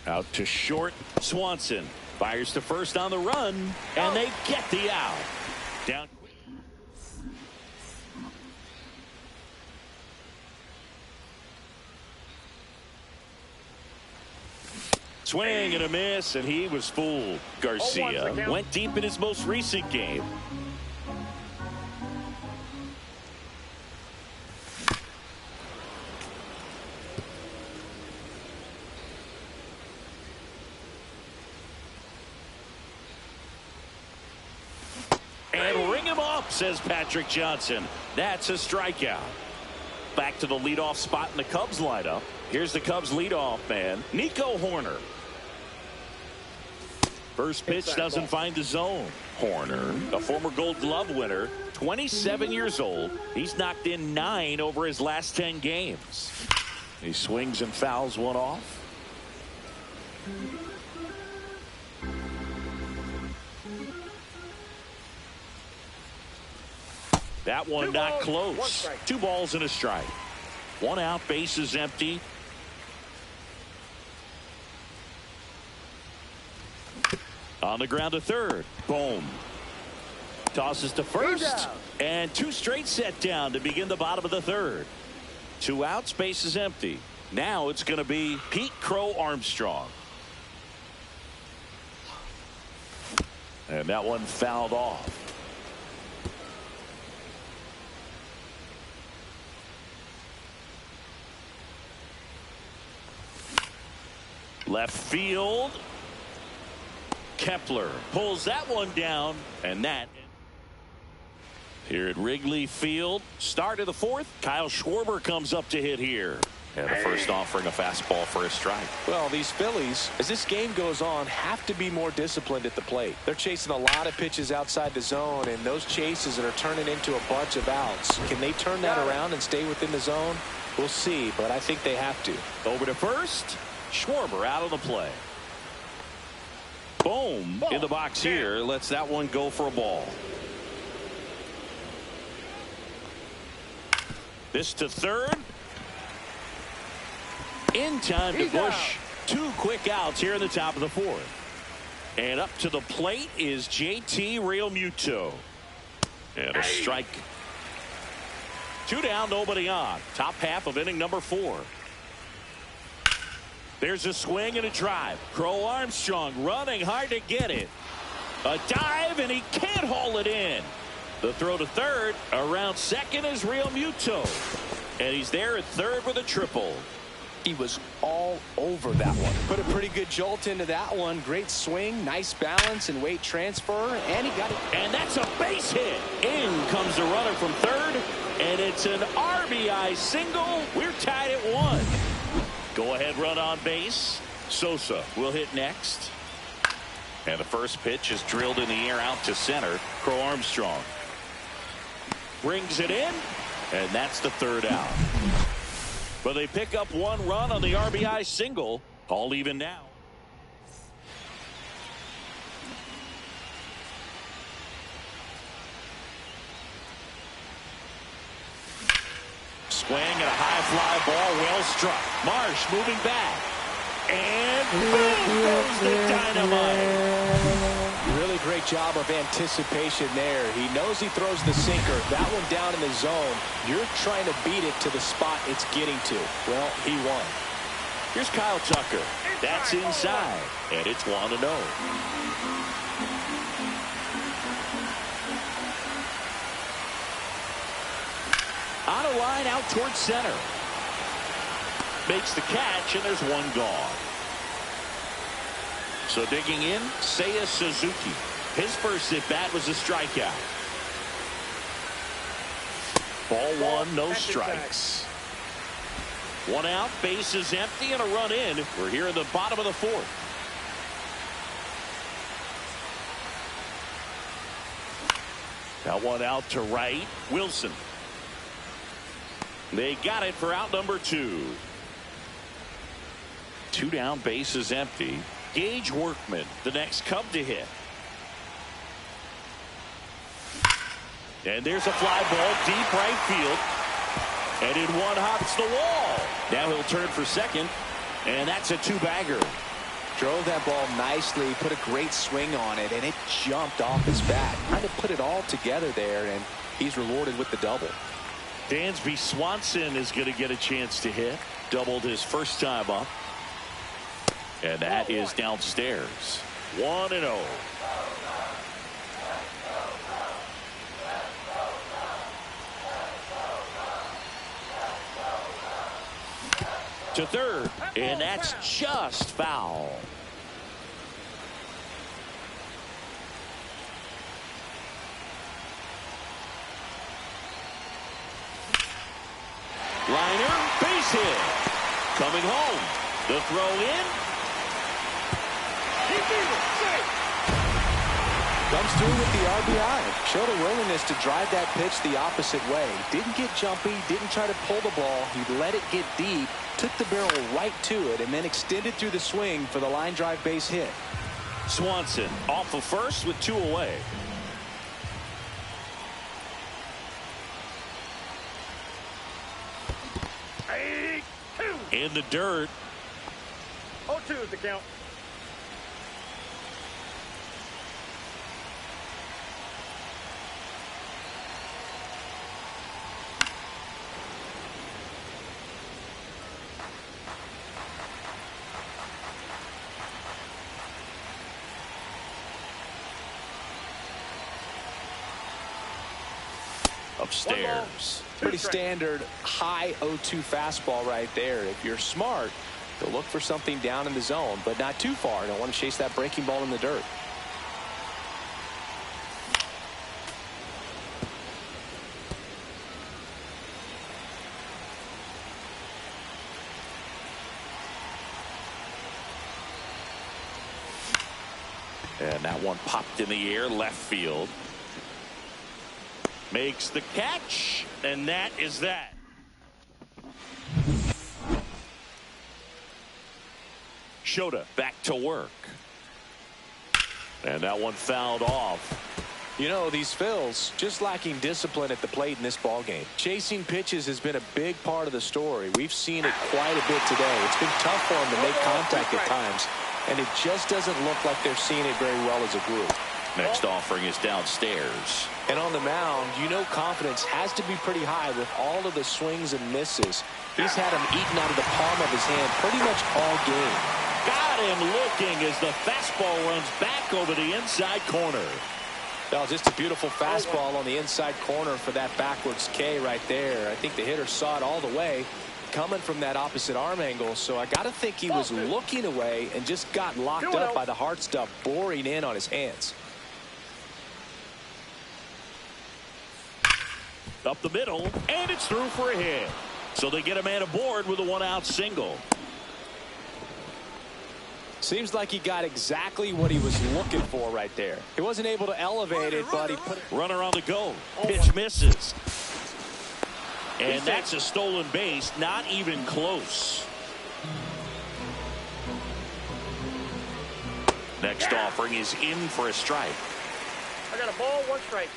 Out to short. Swanson fires to first on the run, and they get the out. Down. Swing and a miss, and he was fooled. Garcia went deep in his most recent game. Says Patrick Johnson. That's a strikeout. Back to the leadoff spot in the Cubs lineup. Here's the Cubs leadoff man, Nico Hoerner. First pitch doesn't find the zone. Hoerner, a former Gold Glove winner, 27 years old. He's knocked in 9 over his last 10 games. He swings and fouls one off. That one not close. 2 balls and a strike. 1 out, base is empty. On the ground to third. Boom. Tosses to first. And 2 straight set down to begin the bottom of the third. 2 outs, base is empty. Now it's going to be Pete Crow Armstrong. And that one fouled off. Left field. Kepler pulls that one down, and that Here at Wrigley Field, start of the fourth. Kyle Schwarber comes up to hit here. And the first offering a fastball for a strike. Well, these Phillies, as this game goes on, have to be more disciplined at the plate. They're chasing a lot of pitches outside the zone, and those chases that are turning into a bunch of outs. Can they turn that around and stay within the zone? We'll see, but I think they have to. Over to first. Schwarber out on the play. Boom. In the box here. Lets that one go for a ball. This to third. In time to push. 2 quick outs here in the top of the fourth. And up to the plate is JT Realmuto. And a strike. 2 down, nobody on. Top half of inning number 4. There's a swing and a drive. Crow Armstrong running hard to get it. A dive, and he can't haul it in. The throw to third. Around second is Realmuto. And he's there at third with a triple. He was all over that one. Put a pretty good jolt into that one. Great swing, nice balance and weight transfer, and he got it. And that's a base hit. In comes the runner from third, and it's an RBI single. We're tied at 1. Go ahead run on base. Sosa will hit next. And the first pitch is drilled in the air out to center. Crow Armstrong brings it in, and that's the third out. But they pick up 1 run on the RBI single. All even now. Swing and a high fly ball, well struck. Marsh moving back. And boom goes the dynamite. Really great job of anticipation there. He knows he throws the sinker. That one down in the zone. You're trying to beat it to the spot it's getting to. Well, he won. Here's Kyle Tucker. That's inside. And it's 1-0. On a line out towards center. Makes the catch, and there's 1 gone. So digging in, Seiya Suzuki. His first at bat was a strikeout. Ball 1, no strikes. 1 out, base is empty, and a run in. We're here in the bottom of the fourth. Now 1 out to right, Wilson. They got it for out number 2. 2 down, base is empty. Gage Workman, the next Cub to hit. And there's a fly ball deep right field. And in 1 hops the wall. Now he'll turn for second. And that's a 2-bagger. Drove that ball nicely, put a great swing on it, and it jumped off his bat. Kind of put it all together there, and he's rewarded with the double. Dansby Swanson is going to get a chance to hit. Doubled his first time up. And that is downstairs. 1-0. To third, and that's just foul. Liner, base hit. Coming home. The throw in. Comes through with the RBI. Showed a willingness to drive that pitch the opposite way. Didn't get jumpy, didn't try to pull the ball. He let it get deep, took the barrel right to it, and then extended through the swing for the line drive base hit. Swanson off of first with 2 away. In the dirt. 0-2 is the count. Upstairs. Pretty standard high 0-2 fastball right there. If you're smart, you'll look for something down in the zone, but not too far. Don't want to chase that breaking ball in the dirt. And that one popped in the air left field. Makes the catch, and that is that. Shota back to work. And that one fouled off. You know, these Phils just lacking discipline at the plate in this ballgame. Chasing pitches has been a big part of the story. We've seen it quite a bit today. It's been tough for them to make contact at times, and it just doesn't look like they're seeing it very well as a group. Next offering is downstairs. And on the mound, you know confidence has to be pretty high with all of the swings and misses. He's had them eaten out of the palm of his hand pretty much all game. Got him looking as the fastball runs back over the inside corner. Well, just a beautiful fastball on the inside corner for that backwards K right there. I think the hitter saw it all the way coming from that opposite arm angle. So I got to think he was looking away and just got locked up by the hard stuff boring in on his hands. Up the middle, and it's through for a hit. So they get a man aboard with a one-out single. Seems like he got exactly what he was looking for right there. He wasn't able to elevate it, but he put it. Runner on the go. Pitch misses. And that's a stolen base, not even close. Next offering is in for a strike. I got a ball, 1 strike.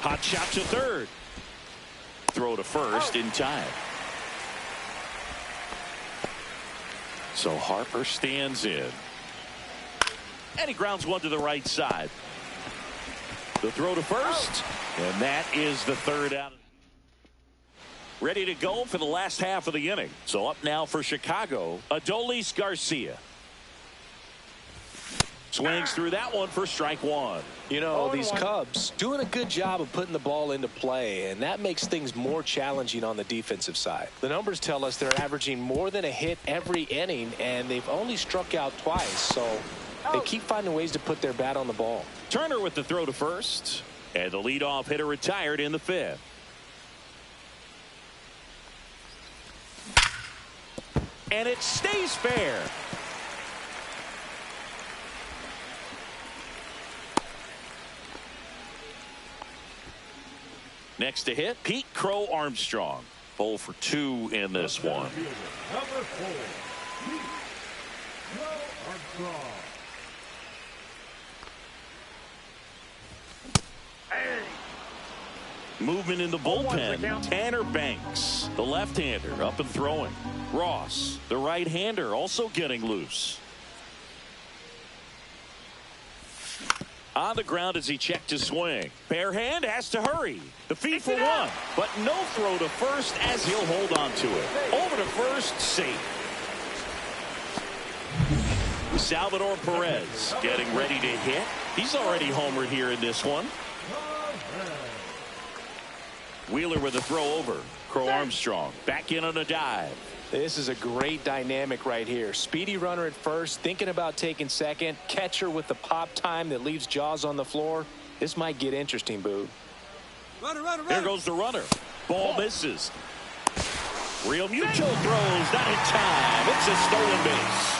Hot shot to third. Throw to first in time. So Harper stands in. And he grounds one to the right side. The throw to first. And that is the third out. Ready to go for the last half of the inning. So up now for Chicago, Adolis Garcia. Swings through that one for strike one. You know, these Cubs doing a good job of putting the ball into play, and that makes things more challenging on the defensive side. The numbers tell us they're averaging more than a hit every inning, and they've only struck out twice, so they keep finding ways to put their bat on the ball. Turner with the throw to first, and the leadoff hitter retired in the 5th. And it stays fair. Next to hit, Pete Crow Armstrong. 0 for 2 in this one. Number 4, Pete Crow Armstrong. Movement in the bullpen. Tanner Banks, the left-hander, up and throwing. Ross, the right-hander, also getting loose. On the ground as he checked his swing. Bare hand has to hurry. The feed for one, but no throw to first as he'll hold on to it. Over to first, safe. Salvador Perez getting ready to hit. He's already homered here in this one. Wheeler with a throw over. Crow Armstrong back in on a dive. This is a great dynamic right here. Speedy runner at first, thinking about taking second. Catcher with the pop time that leaves Jaws on the floor. This might get interesting, Boog. There goes the runner. Ball misses. Real Muto throws, not in time. It's a stolen base.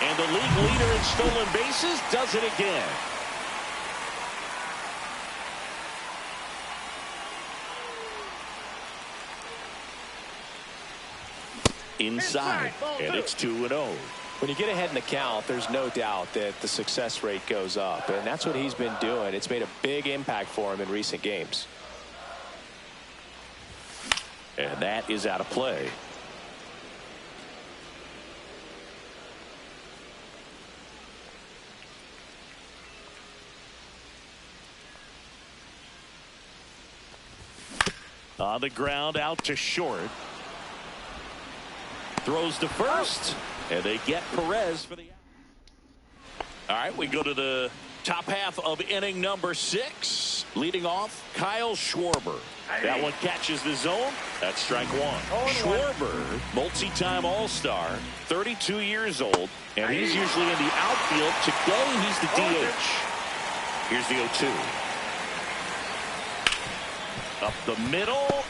And the league leader in stolen bases does it again. Inside, and it's 2-0. When you get ahead in the count, there's no doubt that the success rate goes up, and that's what he's been doing. It's made a big impact for him in recent games. And that is out of play. On the ground, out to short. Throws to first, and they get Perez for the out. All right, we go to the top half of inning number 6. Leading off, Kyle Schwarber. That one catches the zone. That's strike one. Schwarber, multi-time All-Star, 32 years old, and he's usually in the outfield. Today, he's the DH. Here's the 0-2. Up the middle.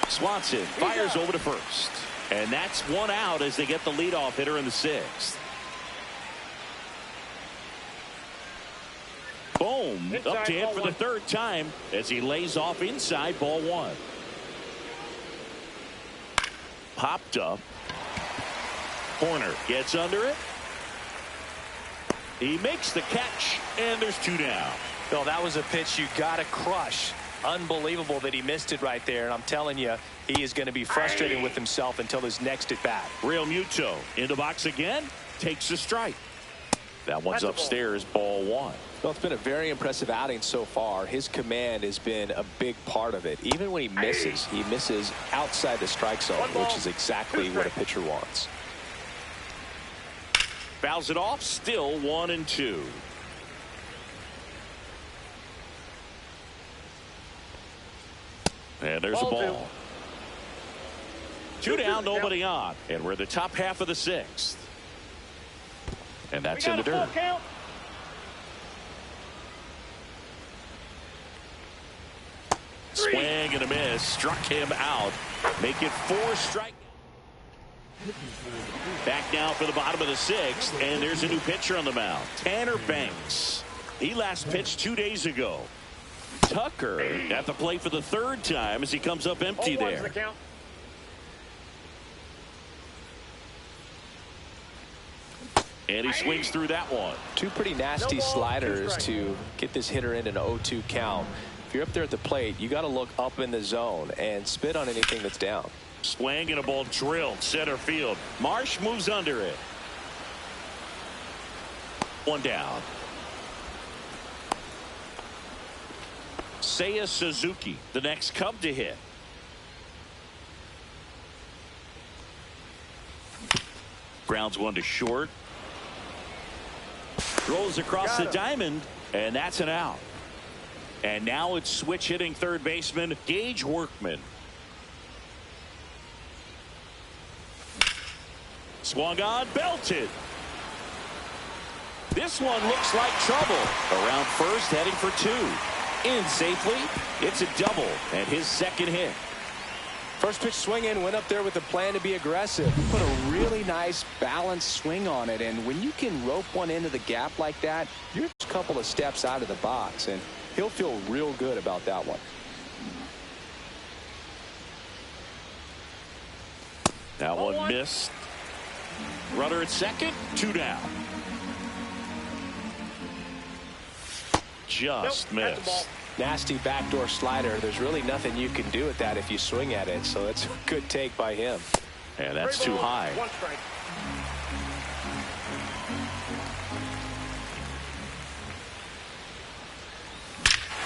Swanson fires over to first. And that's one out as they get the leadoff hitter in the 6th. Boom. Inside, Up to hit ball for one. the third time as he lays off inside, ball one. Popped up. Corner gets under it. He makes the catch, and there's 2 down. Well, that was a pitch you got to crush. Unbelievable that he missed it right there. And I'm telling you, he is going to be frustrated with himself until his next at bat. Real Muto in the box again. Takes a strike. That one's upstairs, ball one. Well, it's been a very impressive outing so far. His command has been a big part of it. Even when he misses outside the strike zone, which is exactly what a pitcher wants. Fouls it off, still 1-2. And there's a ball. 2 down, nobody on. And we're in the top half of the 6th. And that's in the dirt. Swing and a miss. Struck him out. Make it 4 strike. Back now for the bottom of the 6th. And there's a new pitcher on the mound. Tanner Banks. He last pitched 2 days ago. Tucker at the plate for the 3rd time as he comes up empty there. And he swings through that one. 2 pretty nasty sliders to get this hitter in an 0-2 count. If you're up there at the plate, you got to look up in the zone and spit on anything that's down. Swing and a ball drilled center field. Marsh moves under it. 1 down. Seiya Suzuki, the next Cub to hit. Grounds 1 to short. Throws across the diamond, and that's an out. And now it's switch hitting third baseman Gage Workman. Swung on, belted. This one looks like trouble. Around first, heading for 2. In safely. It's a double and his 2nd hit. First pitch swinging, went up there with a plan to be aggressive. Put a really nice balanced swing on it, and when you can rope one into the gap like that, you're just a couple of steps out of the box, and he'll feel real good about that one. That one missed. Runner at 2nd, 2 down. Just missed. Nasty backdoor slider. There's really nothing you can do with that if you swing at it, so it's a good take by him. And that's too high. 1 strike.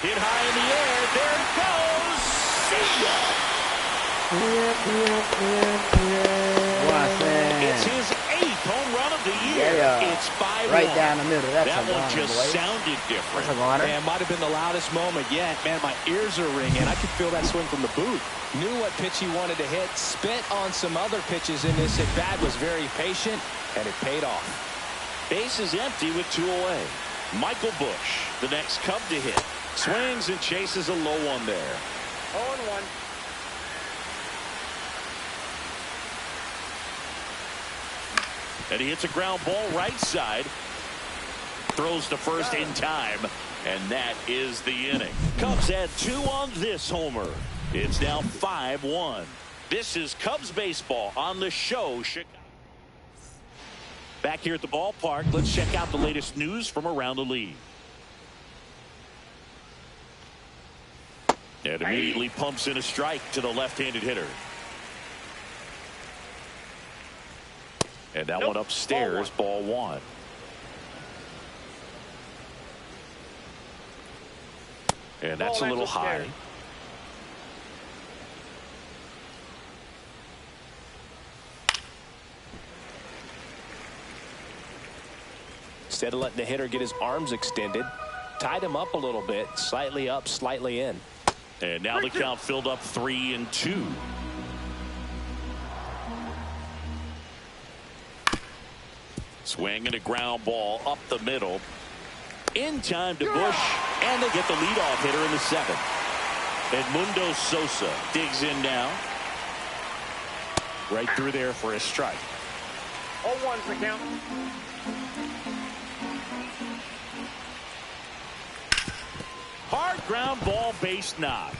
Hit high in the air. There it goes. See ya. It's his 8th home run of the year. Yeah. It's 5-1. Right down the middle. That's that a one runner, just boy. sounded different. That's a runner. Man, might have been the loudest moment yet. Man, my ears are ringing. I could feel that swing from the booth. Knew what pitch he wanted to hit. Spit on some other pitches in this at bat. Was very patient, and it paid off. Base is empty with 2 away. Michael Bush, the next Cub to hit. Swings and chases a low one there. 0-1. And he hits a ground ball right side. Throws to first in time. And that is the inning. Cubs had 2 on this homer. It's now 5-1. This is Cubs baseball on the show. Back here at the ballpark, let's check out the latest news from around the league. And immediately pumps in a strike to the left-handed hitter. And that one upstairs, ball 1. And that's a little high. Instead of letting the hitter get his arms extended, tied him up a little bit, slightly up, slightly in. And now the count filled up 3-2. Swing and a ground ball up the middle. In time to Bush, and they get the leadoff hitter in the 7th. Edmundo Sosa digs in now. Right through there for a strike. 0-1's the count. Hard ground ball, base knock.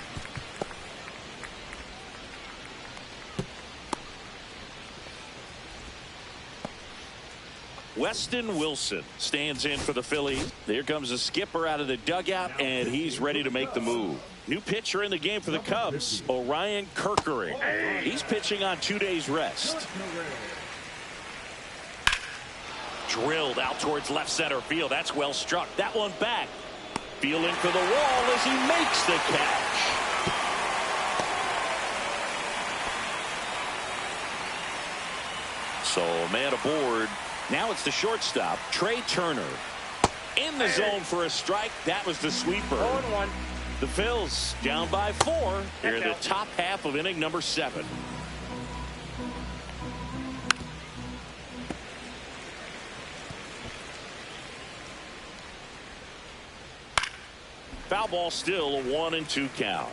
Weston Wilson stands in for the Phillies. There comes a skipper out of the dugout, and he's ready to make the move. New pitcher in the game for the Cubs, Orion Kerkering. He's pitching on 2 days rest. Drilled out towards left center field. That's well struck. That one back. Feeling for the wall as he makes the catch. So man aboard. Now it's the shortstop, Trey Turner. In the zone for a strike. That was the sweeper. 0-1. The Phils down by 4 here in the top half of inning number 7. Foul ball, still a 1-2 count.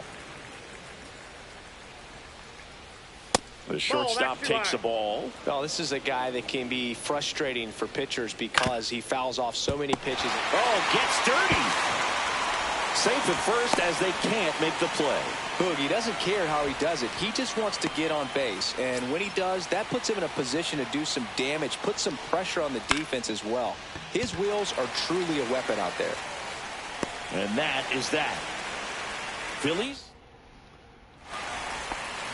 The shortstop takes the ball. Well, this is a guy that can be frustrating for pitchers because he fouls off so many pitches. Oh, gets dirty. Safe at first as they can't make the play. Boog, he doesn't care how he does it. He just wants to get on base. And when he does, that puts him in a position to do some damage, put some pressure on the defense as well. His wheels are truly a weapon out there. And that is that. Phillies.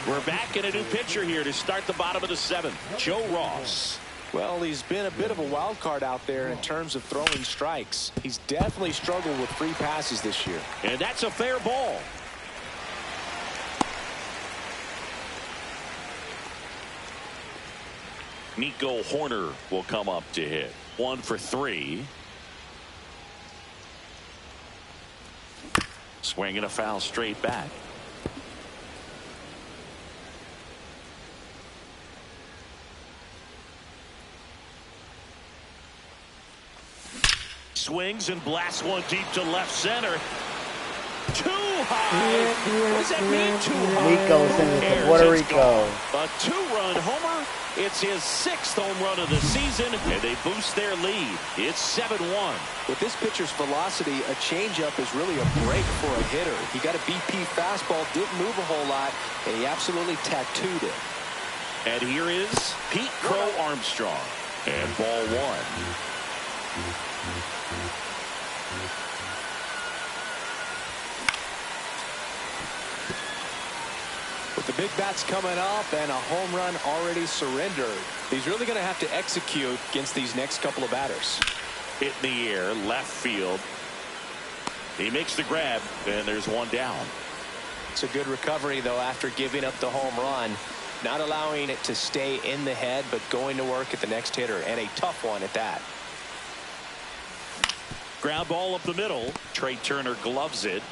We're back in a new pitcher here to start the bottom of the 7th. Joe Ross. Well, he's been a bit of a wild card out there in terms of throwing strikes. He's definitely struggled with free passes this year. And that's a fair ball. Nico Horner will come up to hit. 1 for 3. Swinging a foul straight back. Swings and blasts one deep to left center. Too high. What does that mean, too high? Nico sends it to Puerto Rico. A 2-run homer. It's his 6th home run of the season, and they boost their lead. It's 7-1. With this pitcher's velocity, a changeup is really a break for a hitter. He got a BP fastball, didn't move a whole lot, and he absolutely tattooed it. And here is Pete Crow Armstrong. And ball 1. With the big bats coming up and a home run already surrendered, he's really going to have to execute against these next couple of batters. Hit in the air, left field. He makes the grab, and there's one down. It's a good recovery, though, after giving up the home run. Not allowing it to stay in the head, but going to work at the next hitter, and a tough one at that. Ground ball up the middle. Trey Turner gloves it.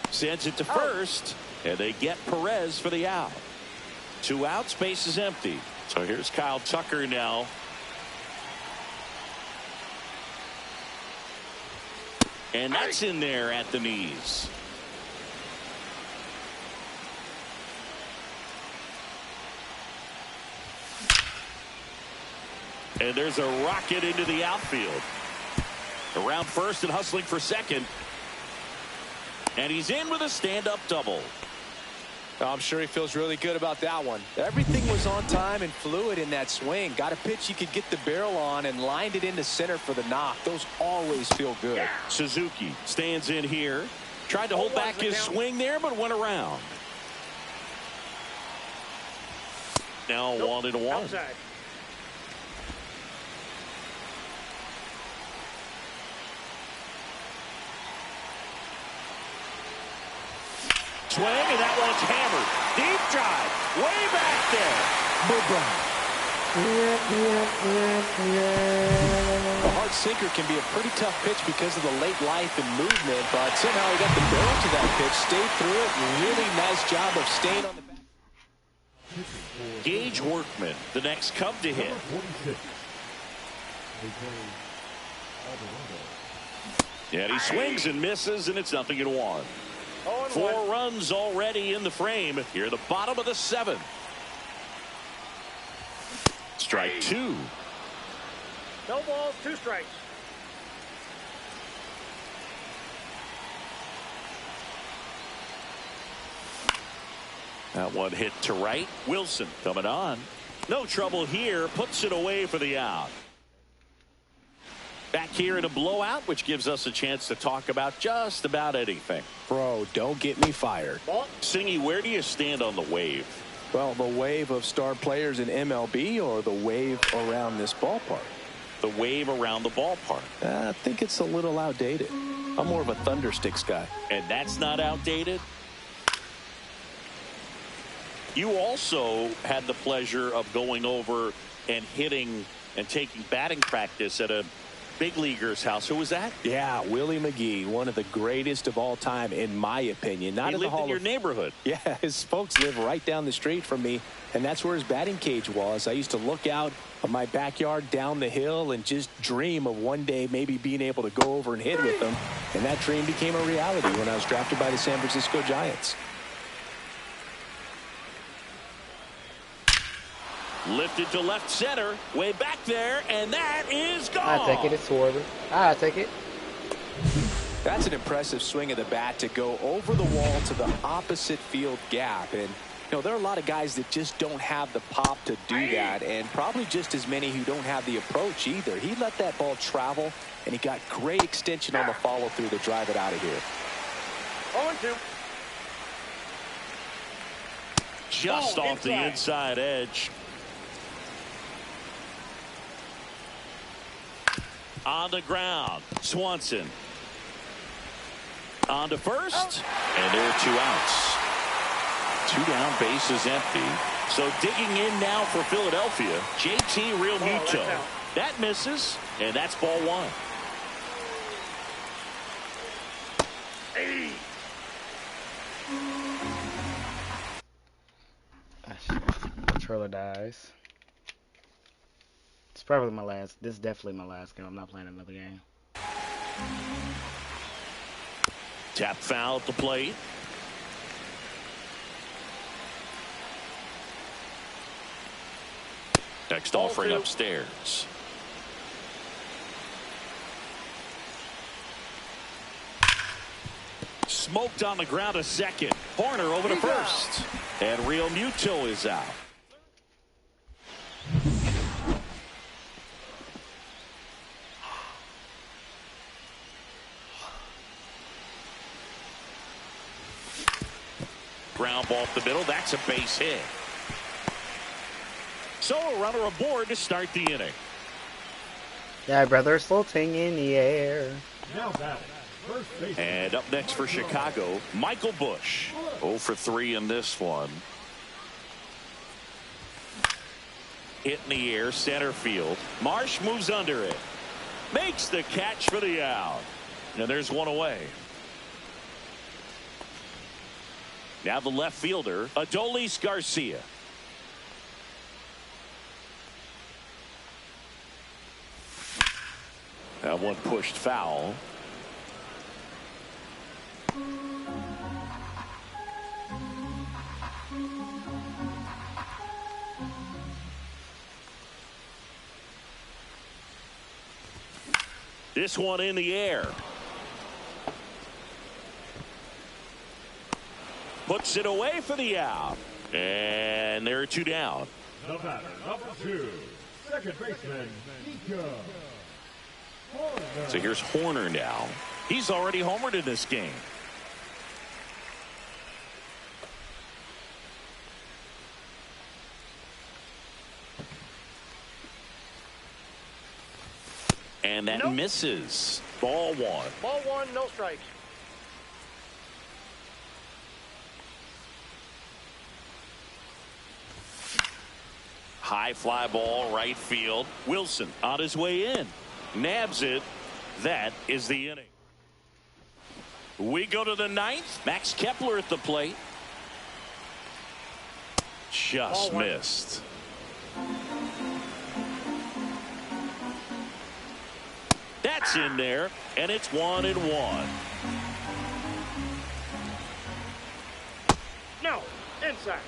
Sends it to first. And they get Perez for the out. 2 outs, base is empty. So here's Kyle Tucker now. And that's in there at the knees. And there's a rocket into the outfield. Around first and hustling for second. And he's in with a stand-up double. I'm sure he feels really good about that one. Everything was on time and fluid in that swing. Got a pitch he could get the barrel on and lined it into center for the knock. Those always feel good. Suzuki stands in here. Tried to hold back his swing there, but went around. Now 1-1. Outside. Swing, and that one's hammered. Deep drive. Way back there. The hard sinker can be a pretty tough pitch because of the late life and movement, but somehow he got the barrel to that pitch, stayed through it. Really nice job of staying on the back. Gage Workman, the next Cub to hit. And he swings and misses, and it's 0-1. 4 runs already in the frame. Here at the bottom of the 7th. Strike 2. No balls, 2 strikes. That one hit to right. Wilson coming on. No trouble here. Puts it away for the out. Back here in a blowout, which gives us a chance to talk about just about anything. Bro, don't get me fired. Singy, where do you stand on the wave? Well, the wave of star players in MLB or the wave around this ballpark? The wave around the ballpark. I think it's a little outdated. I'm more of a Thundersticks guy. And that's not outdated? You also had the pleasure of going over and hitting and taking batting practice at a big leaguer's house. Who was that? Yeah, Willie McGee, one of the greatest of all time, in my opinion. Not he in lived the Hall in your of... neighborhood. Yeah, his folks live right down the street from me, and that's where his batting cage was. I used to look out of my backyard down the hill and just dream of one day maybe being able to go over and hit with him, and that dream became a reality when I was drafted by the San Francisco Giants. Lifted to left center, way back there, and that is gone. I take it. It's Schwarber. I take it. That's an impressive swing of the bat to go over the wall to the opposite field gap. And, you know, there are a lot of guys that just don't have the pop to do that, and probably just as many who don't have the approach either. He let that ball travel, and he got great extension on the follow-through to drive it out of here. 0-2. Just off the inside edge. On the ground, Swanson. On to first, and there are 2 outs. 2 down, bases empty. So digging in now for Philadelphia, JT Realmuto. That misses, and that's ball 1. Hey. Controller dies. It's probably my last. This is definitely my last game. I'm not playing another game. Tap foul at the plate. Next offering upstairs. Smoked on the ground a second. Horner over to first. And Realmuto is out. Ground ball up the middle. That's a base hit. So a runner aboard to start the inning. Yeah, brother, floating in the air. Now batting, first base. And up next for Chicago, Michael Busch. 0 for 3 in this one. Hit in the air, center field. Marsh moves under it. Makes the catch for the out. And there's one away. Now the left fielder, Adolis Garcia. That one pushed foul. This one in the air. Puts it away for the out. And there are 2 down. The batter, number 2, second baseman, Nico. So here's Horner now. He's already homered in this game. And that misses. Ball 1. Ball 1, no strikes. High fly ball, right field. Wilson on his way in. Nabs it. That is the inning. We go to the 9th. Max Kepler at the plate. Just missed. That's in there, and it's 1-1. No, inside.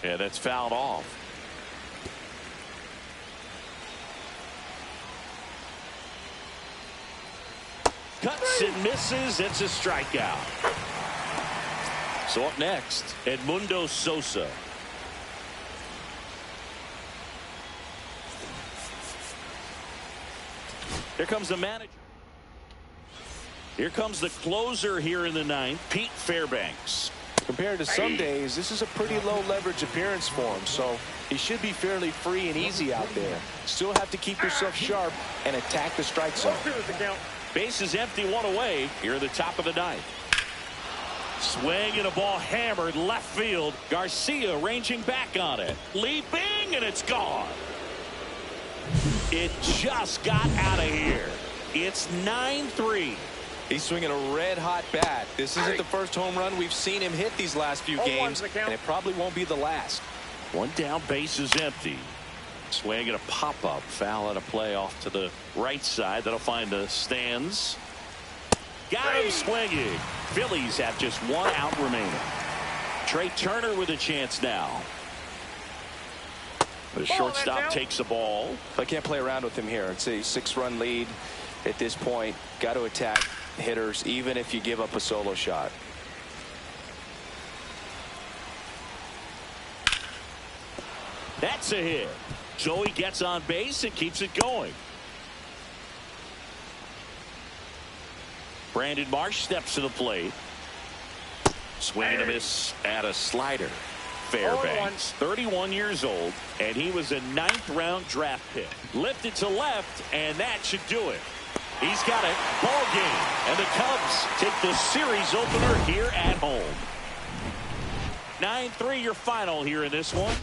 Yeah, that's fouled off. Cut and misses. It's a strikeout. So up next, Edmundo Sosa. Here comes the manager. Here comes the closer here in the ninth, Pete Fairbanks. Compared to some days, this is a pretty low leverage appearance for him, so he should be fairly free and easy out there. Still have to keep yourself sharp and attack the strike zone. Base is empty, one away here at the top of the ninth. Swing and a ball hammered left field. Garcia ranging back on it. Leaping, and it's gone. It just got out of here. It's 9-3. He's swinging a red-hot bat. This isn't the first home run we've seen him hit these last few games, and it probably won't be the last. One down, base is empty. Swing and a pop-up. Foul at a play off to the right side. That'll find the stands. Got him swinging. Phillies have just one out remaining. Trey Turner with a chance now. The shortstop takes the ball. I can't play around with him here. It's a 6-run lead at this point. Got to attack hitters even if you give up a solo shot. That's a hit. Joey gets on base and keeps it going. Brandon Marsh steps to the plate. Swing and a miss at a slider. Fairbanks, 31 years old, and he was a 9th-round draft pick. Lifted to left, and that should do it. He's got it. Ball game. And the Cubs take the series opener here at home. 9-3 your final here in this one.